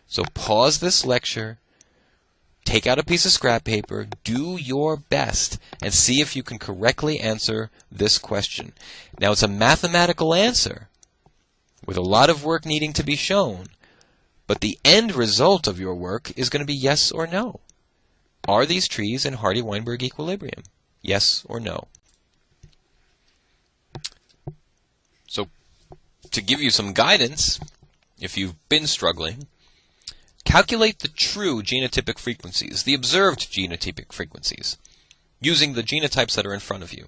So pause this lecture, take out a piece of scrap paper, do your best, and see if you can correctly answer this question. Now, it's a mathematical answer with a lot of work needing to be shown, but the end result of your work is going to be yes or no. Are these trees in Hardy-Weinberg equilibrium? Yes or no? So, to give you some guidance, if you've been struggling, calculate the true genotypic frequencies, the observed genotypic frequencies, using the genotypes that are in front of you,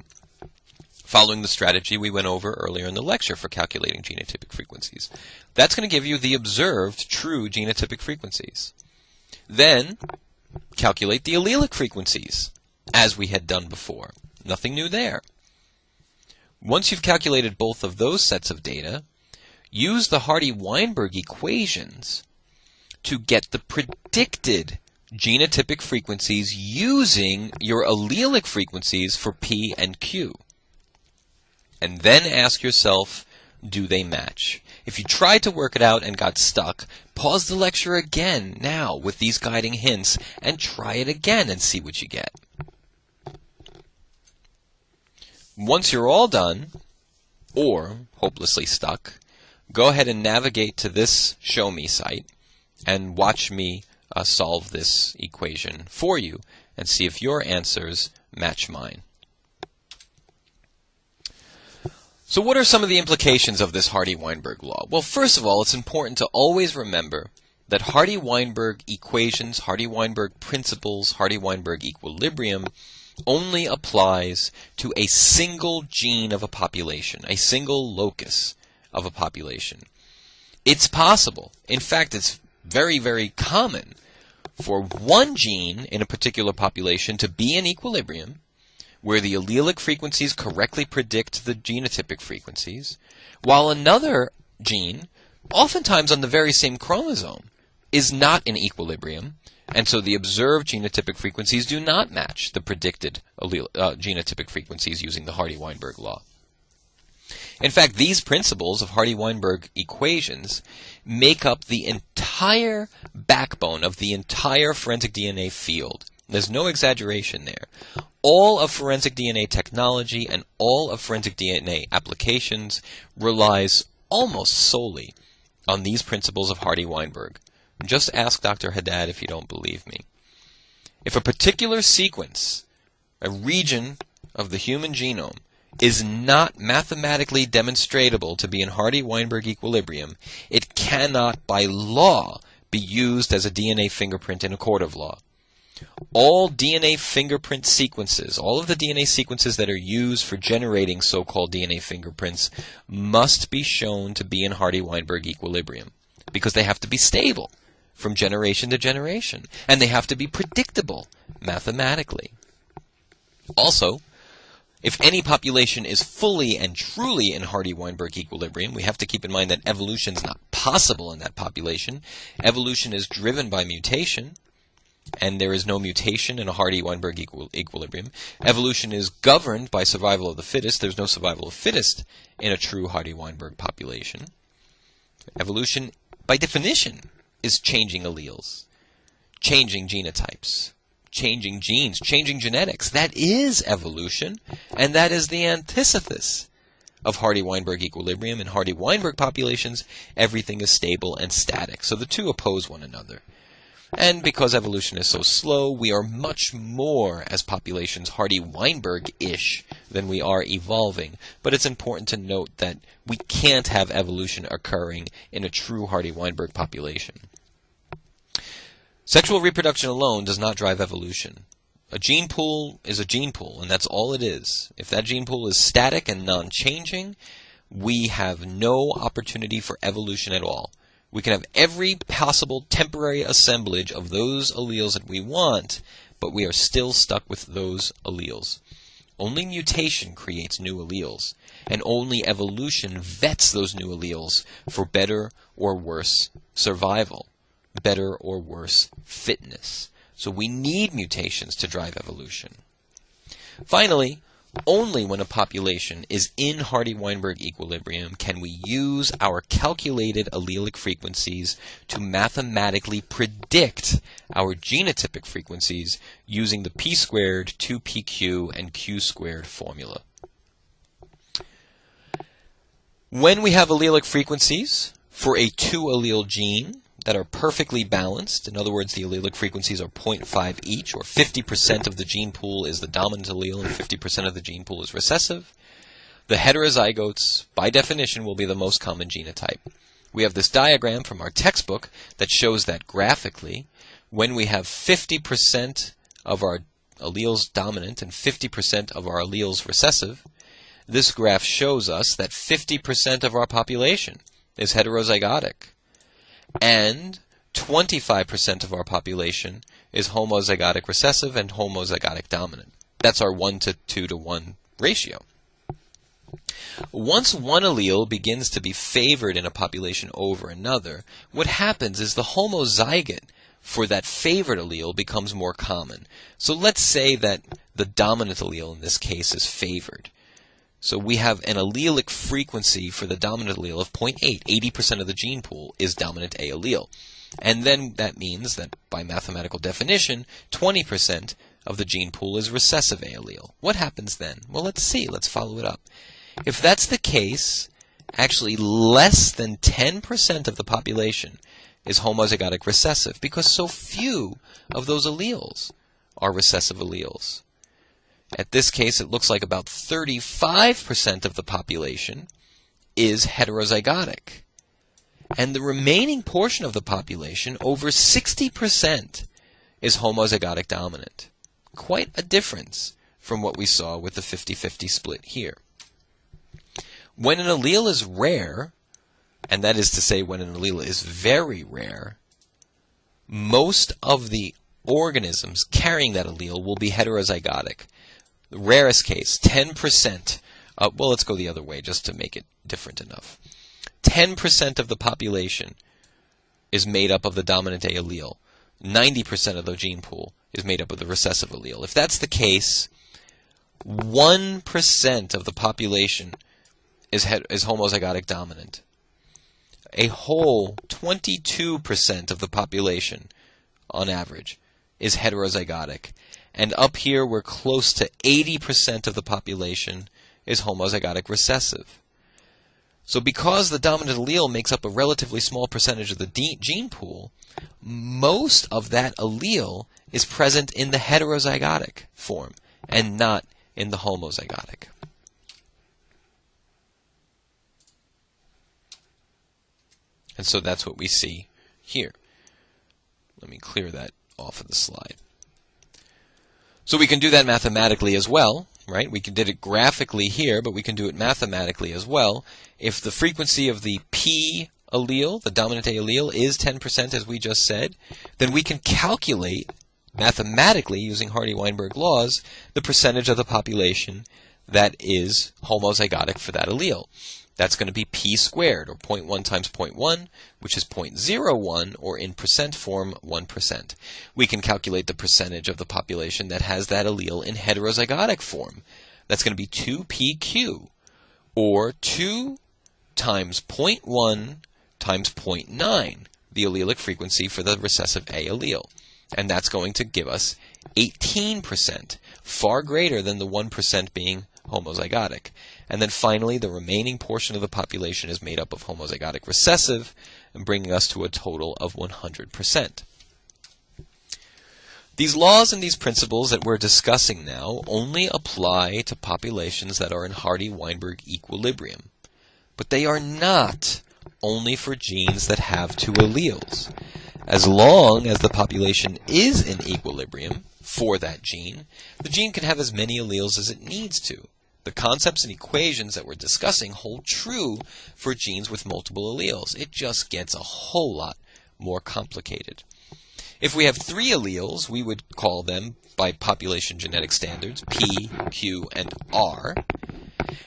following the strategy we went over earlier in the lecture for calculating genotypic frequencies. That's going to give you the observed true genotypic frequencies. Then, calculate the allelic frequencies, as we had done before. Nothing new there. Once you've calculated both of those sets of data, use the Hardy-Weinberg equations to get the predicted genotypic frequencies using your allelic frequencies for P and Q. And then ask yourself, do they match? If you tried to work it out and got stuck, pause the lecture again now with these guiding hints and try it again and see what you get. Once you're all done, or hopelessly stuck, go ahead and navigate to this Show Me site and watch me solve this equation for you and see if your answers match mine. So what are some of the implications of this Hardy-Weinberg law? Well, first of all, it's important to always remember that Hardy-Weinberg equations, Hardy-Weinberg principles, Hardy-Weinberg equilibrium only applies to a single gene of a population, a single locus of a population. It's possible, in fact, it's very, very common for one gene in a particular population to be in equilibrium, where the allelic frequencies correctly predict the genotypic frequencies, while another gene, oftentimes on the very same chromosome, is not in equilibrium, and so the observed genotypic frequencies do not match the predicted genotypic frequencies using the Hardy-Weinberg law. In fact, these principles of Hardy-Weinberg equations make up the entire backbone of the entire forensic DNA field. There's no exaggeration there. All of forensic DNA technology and all of forensic DNA applications relies almost solely on these principles of Hardy-Weinberg. Just ask Dr. Haddad if you don't believe me. If a particular sequence, a region of the human genome, is not mathematically demonstratable to be in Hardy-Weinberg equilibrium, it cannot by law be used as a DNA fingerprint in a court of law. All DNA fingerprint sequences, all of the DNA sequences that are used for generating so-called DNA fingerprints must be shown to be in Hardy-Weinberg equilibrium because they have to be stable from generation to generation, and they have to be predictable mathematically. Also, if any population is fully and truly in Hardy-Weinberg equilibrium, we have to keep in mind that evolution is not possible in that population. Evolution is driven by mutation, and there is no mutation in a Hardy-Weinberg equilibrium. Evolution is governed by survival of the fittest. There's no survival of the fittest in a true Hardy-Weinberg population. Evolution, by definition, is changing alleles, changing genotypes, changing genes, changing genetics. That is evolution, and that is the antithesis of Hardy-Weinberg equilibrium. In Hardy-Weinberg populations, everything is stable and static. So the two oppose one another. And because evolution is so slow, we are much more, as populations, Hardy-Weinberg-ish than we are evolving. But it's important to note that we can't have evolution occurring in a true Hardy-Weinberg population. Sexual reproduction alone does not drive evolution. A gene pool is a gene pool, and that's all it is. If that gene pool is static and non-changing, we have no opportunity for evolution at all. We can have every possible temporary assemblage of those alleles that we want, but we are still stuck with those alleles. Only mutation creates new alleles, and only evolution vets those new alleles for better or worse survival, better or worse fitness. So we need mutations to drive evolution. Finally, only when a population is in Hardy-Weinberg equilibrium can we use our calculated allelic frequencies to mathematically predict our genotypic frequencies using the p-squared, 2pq, and q-squared formula. When we have allelic frequencies for a two-allele gene that are perfectly balanced, in other words, the allelic frequencies are 0.5 each, or 50% of the gene pool is the dominant allele and 50% of the gene pool is recessive, the heterozygotes, by definition, will be the most common genotype. We have this diagram from our textbook that shows that graphically, when we have 50% of our alleles dominant and 50% of our alleles recessive, this graph shows us that 50% of our population is heterozygotic, and 25% of our population is homozygotic recessive and homozygotic dominant. That's our 1 to 2 to 1 ratio. Once one allele begins to be favored in a population over another, what happens is the homozygote for that favored allele becomes more common. So let's say that the dominant allele in this case is favored. So we have an allelic frequency for the dominant allele of 0.8. 80% of the gene pool is dominant A allele. And then that means that by mathematical definition, 20% of the gene pool is recessive A allele. What happens then? Well, let's see. Let's follow it up. If that's the case, actually less than 10% of the population is homozygotic recessive because so few of those alleles are recessive alleles. At this case, it looks like about 35% of the population is heterozygotic. And the remaining portion of the population, over 60%, is homozygotic dominant. Quite a difference from what we saw with the 50-50 split here. When an allele is rare, and that is to say when an allele is very rare, most of the organisms carrying that allele will be heterozygotic. The rarest case, 10%, well, let's go the other way just to make it different enough. 10% of the population is made up of the dominant A allele. 90% of the gene pool is made up of the recessive allele. If that's the case, 1% of the population is homozygotic dominant. A whole 22% of the population, on average, is heterozygotic. And up here, we're close to 80% of the population is homozygotic recessive. So because the dominant allele makes up a relatively small percentage of the gene pool, most of that allele is present in the heterozygotic form and not in the homozygotic. And so that's what we see here. Let me clear that off of the slide. So we can do that mathematically as well, right? We did it graphically here, but we can do it mathematically as well. If the frequency of the P allele, the dominant A allele, is 10%, as we just said, then we can calculate mathematically, using Hardy-Weinberg laws, the percentage of the population that is homozygotic for that allele. That's going to be P squared, or 0.1 times 0.1, which is 0.01, or in percent form, 1%. We can calculate the percentage of the population that has that allele in heterozygotic form. That's going to be 2PQ, or 2 times 0.1 times 0.9, the allelic frequency for the recessive A allele. And that's going to give us 18%, far greater than the 1% being homozygotic. And then finally, the remaining portion of the population is made up of homozygotic recessive, and bringing us to a total of 100%. These laws and these principles that we're discussing now only apply to populations that are in Hardy-Weinberg equilibrium. But they are not only for genes that have two alleles. As long as the population is in equilibrium for that gene, the gene can have as many alleles as it needs to. The concepts and equations that we're discussing hold true for genes with multiple alleles. It just gets a whole lot more complicated. If we have 3 alleles, we would call them, by population genetic standards, P, Q, and R.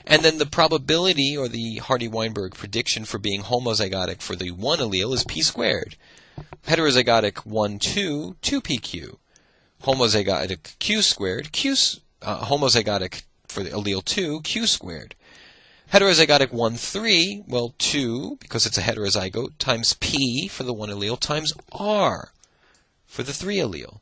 And then the probability, or the Hardy-Weinberg prediction for being homozygotic for the one allele is P squared. Heterozygotic 1, 2, 2PQ. Homozygotic Q squared, homozygotic for the allele 2, Q squared. Heterozygotic 1, 3, well, 2, because it's a heterozygote, times P for the one allele, times R for the 3 allele.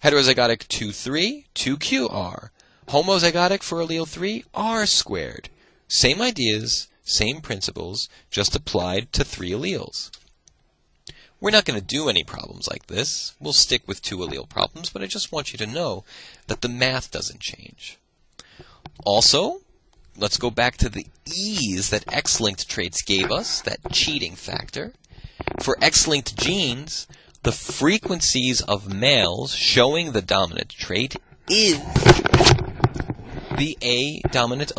Heterozygotic 2, 3, 2QR. Homozygotic for allele 3, R squared. Same ideas, same principles, just applied to 3 alleles. We're not going to do any problems like this. We'll stick with 2 allele problems, but I just want you to know that the math doesn't change. Also, let's go back to the ease that X-linked traits gave us, that cheating factor. For X-linked genes, the frequencies of males showing the dominant trait is the dominant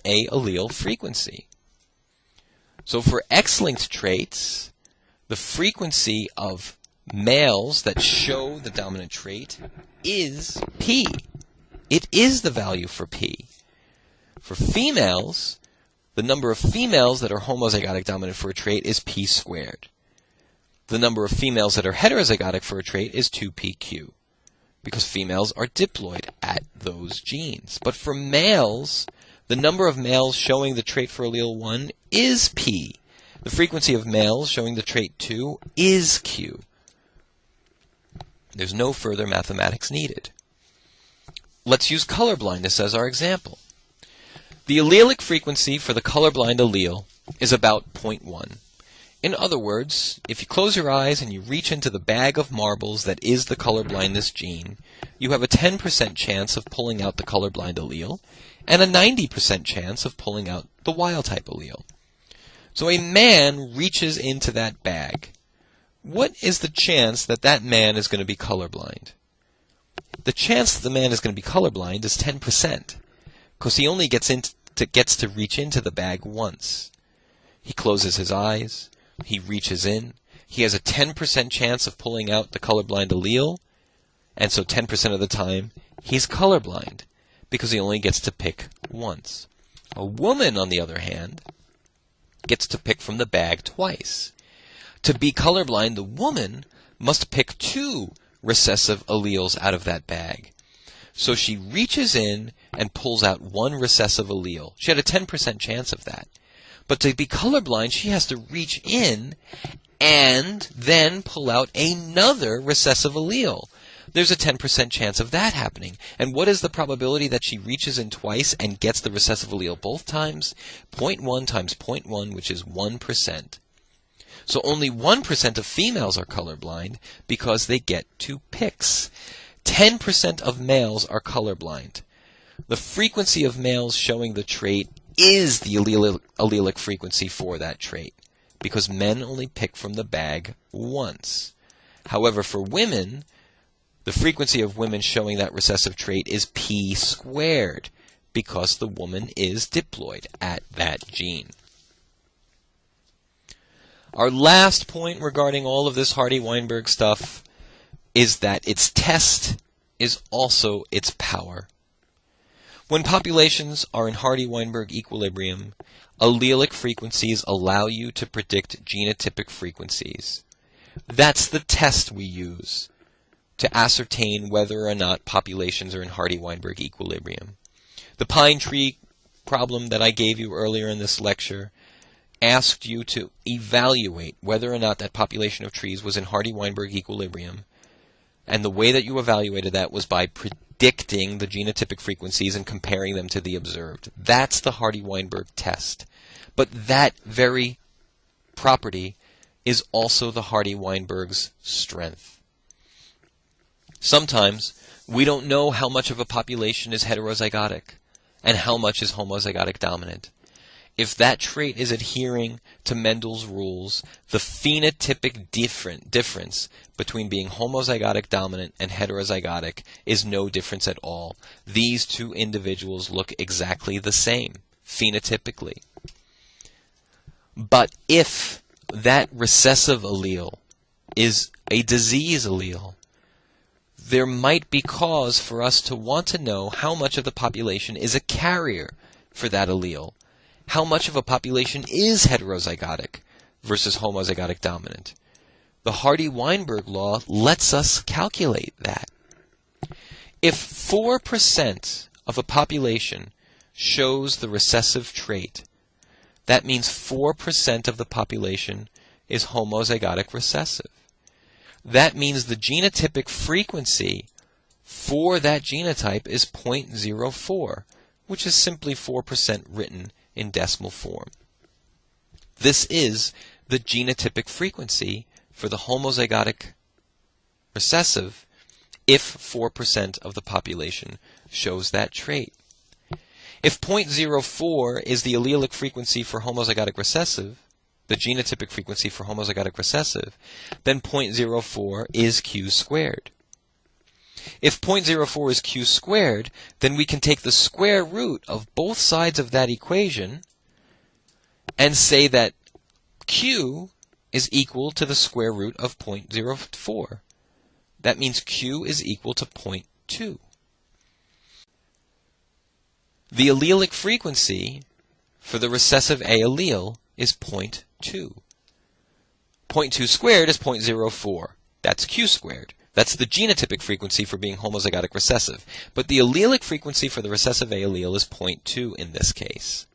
A allele frequency. So for X-linked traits, the frequency of males that show the dominant trait is P. It is the value for P. For females, the number of females that are homozygotic dominant for a trait is P squared. The number of females that are heterozygotic for a trait is 2PQ, because females are diploid at those genes. But for males, the number of males showing the trait for allele 1 is P. The frequency of males showing the trait 2 is Q. There's no further mathematics needed. Let's use color blindness as our example. The allelic frequency for the colorblind allele is about 0.1. In other words, if you close your eyes and you reach into the bag of marbles that is the color blindness gene, you have a 10% chance of pulling out the colorblind allele and a 90% chance of pulling out the wild-type allele. So a man reaches into that bag. What is the chance that that man is going to be colorblind? The chance that the man is going to be colorblind is 10%, because he only gets to reach into the bag once. He closes his eyes. He reaches in. He has a 10% chance of pulling out the colorblind allele, and so 10% of the time he's colorblind, because he only gets to pick once. A woman, on the other hand, gets to pick from the bag twice. To be colorblind, the woman must pick 2 recessive alleles out of that bag. So she reaches in and pulls out 1 recessive allele. She had a 10% chance of that. But to be colorblind, she has to reach in and then pull out another recessive allele. There's a 10% chance of that happening. And what is the probability that she reaches in twice and gets the recessive allele both times? 0.1 times 0.1, which is 1%. So only 1% of females are colorblind because they get 2 picks. 10% of males are colorblind. The frequency of males showing the trait is the allelic frequency for that trait. because men only pick from the bag once. However, for women, the frequency of women showing that recessive trait is p squared, because the woman is diploid at that gene. Our last point regarding all of this Hardy-Weinberg stuff is that its test is also its power. When populations are in Hardy-Weinberg equilibrium, allelic frequencies allow you to predict genotypic frequencies. That's the test we use to ascertain whether or not populations are in Hardy-Weinberg equilibrium. The pine tree problem that I gave you earlier in this lecture asked you to evaluate whether or not that population of trees was in Hardy-Weinberg equilibrium, and the way that you evaluated that was by predicting the genotypic frequencies and comparing them to the observed. That's the Hardy-Weinberg test. But that very property is also the Hardy-Weinberg's strength. Sometimes we don't know how much of a population is heterozygotic and how much is homozygotic dominant. If that trait is adhering to Mendel's rules, the phenotypic difference between being homozygotic dominant and heterozygotic is no difference at all. These two individuals look exactly the same, phenotypically. But if that recessive allele is a disease allele, there might be cause for us to want to know how much of the population is a carrier for that allele. How much of a population is heterozygotic versus homozygotic dominant? The Hardy-Weinberg law lets us calculate that. If 4% of a population shows the recessive trait, that means 4% of the population is homozygotic recessive. That means the genotypic frequency for that genotype is 0.04, which is simply 4% written in decimal form. This is the genotypic frequency for the homozygotic recessive if 4% of the population shows that trait. If 0.04 is the allelic frequency for homozygotic recessive, the genotypic frequency for homozygotic recessive, then 0.04 is q squared. If 0.04 is q squared, then we can take the square root of both sides of that equation and say that q is equal to the square root of 0.04. That means q is equal to 0.2. The allelic frequency for the recessive A allele is 0.2. 0.2 squared is 0.04. That's q squared. That's the genotypic frequency for being homozygotic recessive. But the allelic frequency for the recessive A allele is 0.2 in this case.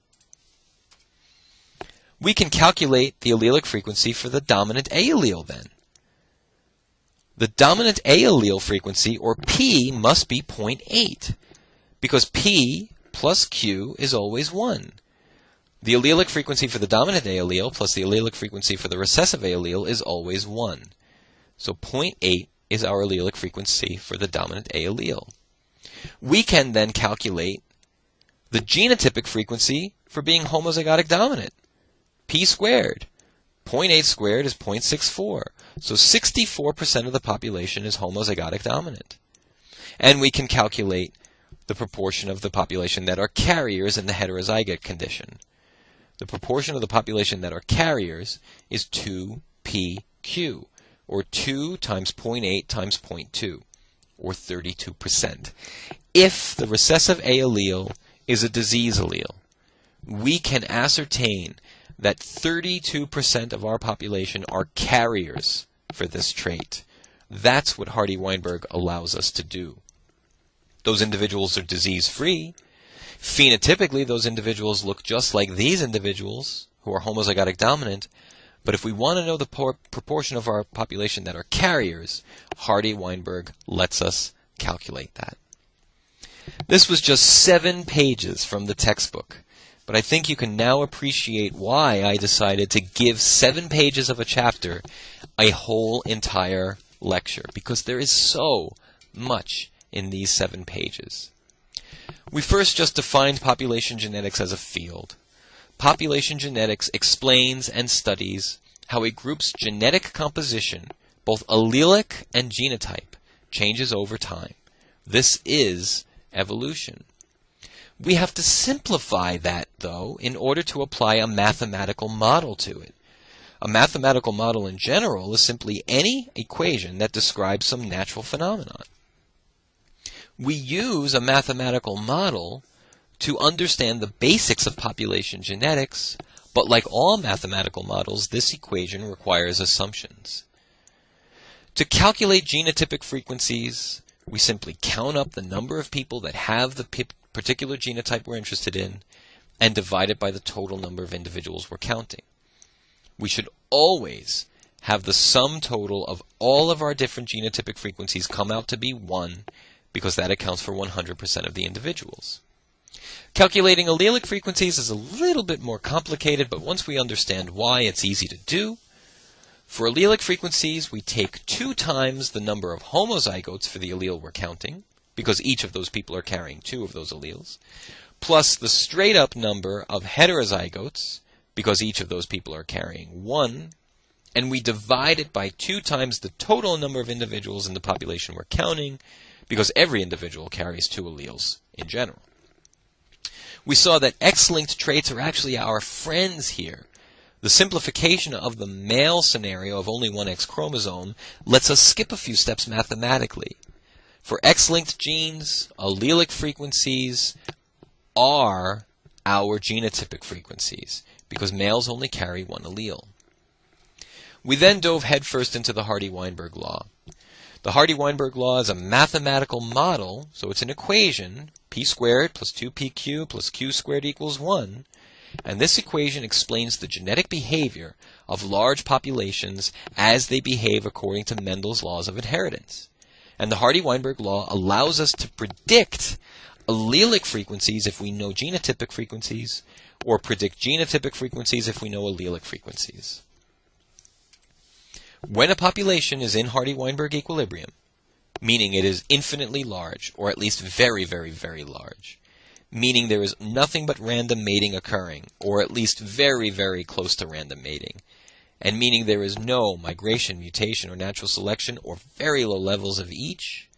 We can calculate the allelic frequency for the dominant A allele then. The dominant A allele frequency, or P, must be 0.8, because P plus Q is always 1. The allelic frequency for the dominant A allele plus the allelic frequency for the recessive A allele is always 1. So 0.8 is our allelic frequency for the dominant A allele. We can then calculate the genotypic frequency for being homozygotic dominant. P squared. 0.8 squared is 0.64. So 64% of the population is homozygotic dominant. And we can calculate the proportion of the population that are carriers in the heterozygote condition. The proportion of the population that are carriers is 2pq, or 2 times 0.8 times 0.2, or 32%. If the recessive A allele is a disease allele, we can ascertain that 32% of our population are carriers for this trait. That's what Hardy-Weinberg allows us to do. Those individuals are disease-free. Phenotypically, those individuals look just like these individuals who are homozygotic dominant. But if we want to know the proportion of our population that are carriers, Hardy-Weinberg lets us calculate that. This was just 7 pages from the textbook, but I think you can now appreciate why I decided to give 7 pages of a chapter a whole entire lecture, because there is so much in these 7 pages. We first just defined population genetics as a field. population genetics explains and studies how a group's genetic composition, both allelic and genotype, changes over time. This is evolution. We have to simplify that, though, in order to apply a mathematical model to it. A mathematical model in general is simply any equation that describes some natural phenomenon. We use a mathematical model to understand the basics of population genetics, but like all mathematical models, this equation requires assumptions. To calculate genotypic frequencies, we simply count up the number of people that have the particular genotype we're interested in and divide it by the total number of individuals we're counting. We should always have the sum total of all of our different genotypic frequencies come out to be 1, because that accounts for 100% of the individuals. Calculating allelic frequencies is a little bit more complicated, but once we understand why, it's easy to do. For allelic frequencies, we take 2 times the number of homozygotes for the allele we're counting, because each of those people are carrying 2 of those alleles, plus the straight-up number of heterozygotes, because each of those people are carrying 1, and we divide it by 2 times the total number of individuals in the population we're counting, because every individual carries 2 alleles in general. We saw that X-linked traits are actually our friends here. The simplification of the male scenario of only one X chromosome lets us skip a few steps mathematically. For X-linked genes, allelic frequencies are our genotypic frequencies, because males only carry 1 allele. We then dove headfirst into the Hardy-Weinberg law. The Hardy-Weinberg law is a mathematical model, so it's an equation, p squared plus 2pq plus q squared equals 1, and this equation explains the genetic behavior of large populations as they behave according to Mendel's laws of inheritance. And the Hardy-Weinberg law allows us to predict allelic frequencies if we know genotypic frequencies, or predict genotypic frequencies if we know allelic frequencies. When a population is in Hardy-Weinberg equilibrium, meaning it is infinitely large, or at least very, very, very large, meaning there is nothing but random mating occurring, or at least very, very close to random mating, and meaning there is no migration, mutation, or natural selection, or very low levels of each,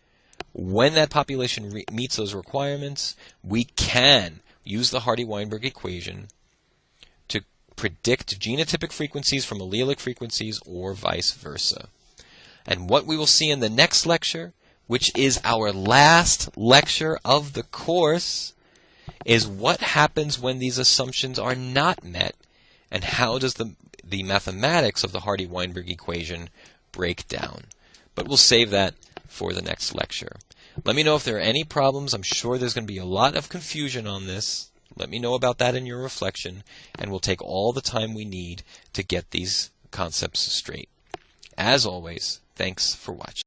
when that population meets those requirements, we can use the Hardy-Weinberg equation to predict genotypic frequencies from allelic frequencies or vice versa. And what we will see in the next lecture, which is our last lecture of the course, is what happens when these assumptions are not met, and how does the mathematics of the Hardy-Weinberg equation break down. But we'll save that for the next lecture. Let me know if there are any problems. I'm sure there's going to be a lot of confusion on this. Let me know about that in your reflection, and we'll take all the time we need to get these concepts straight. As always, thanks for watching.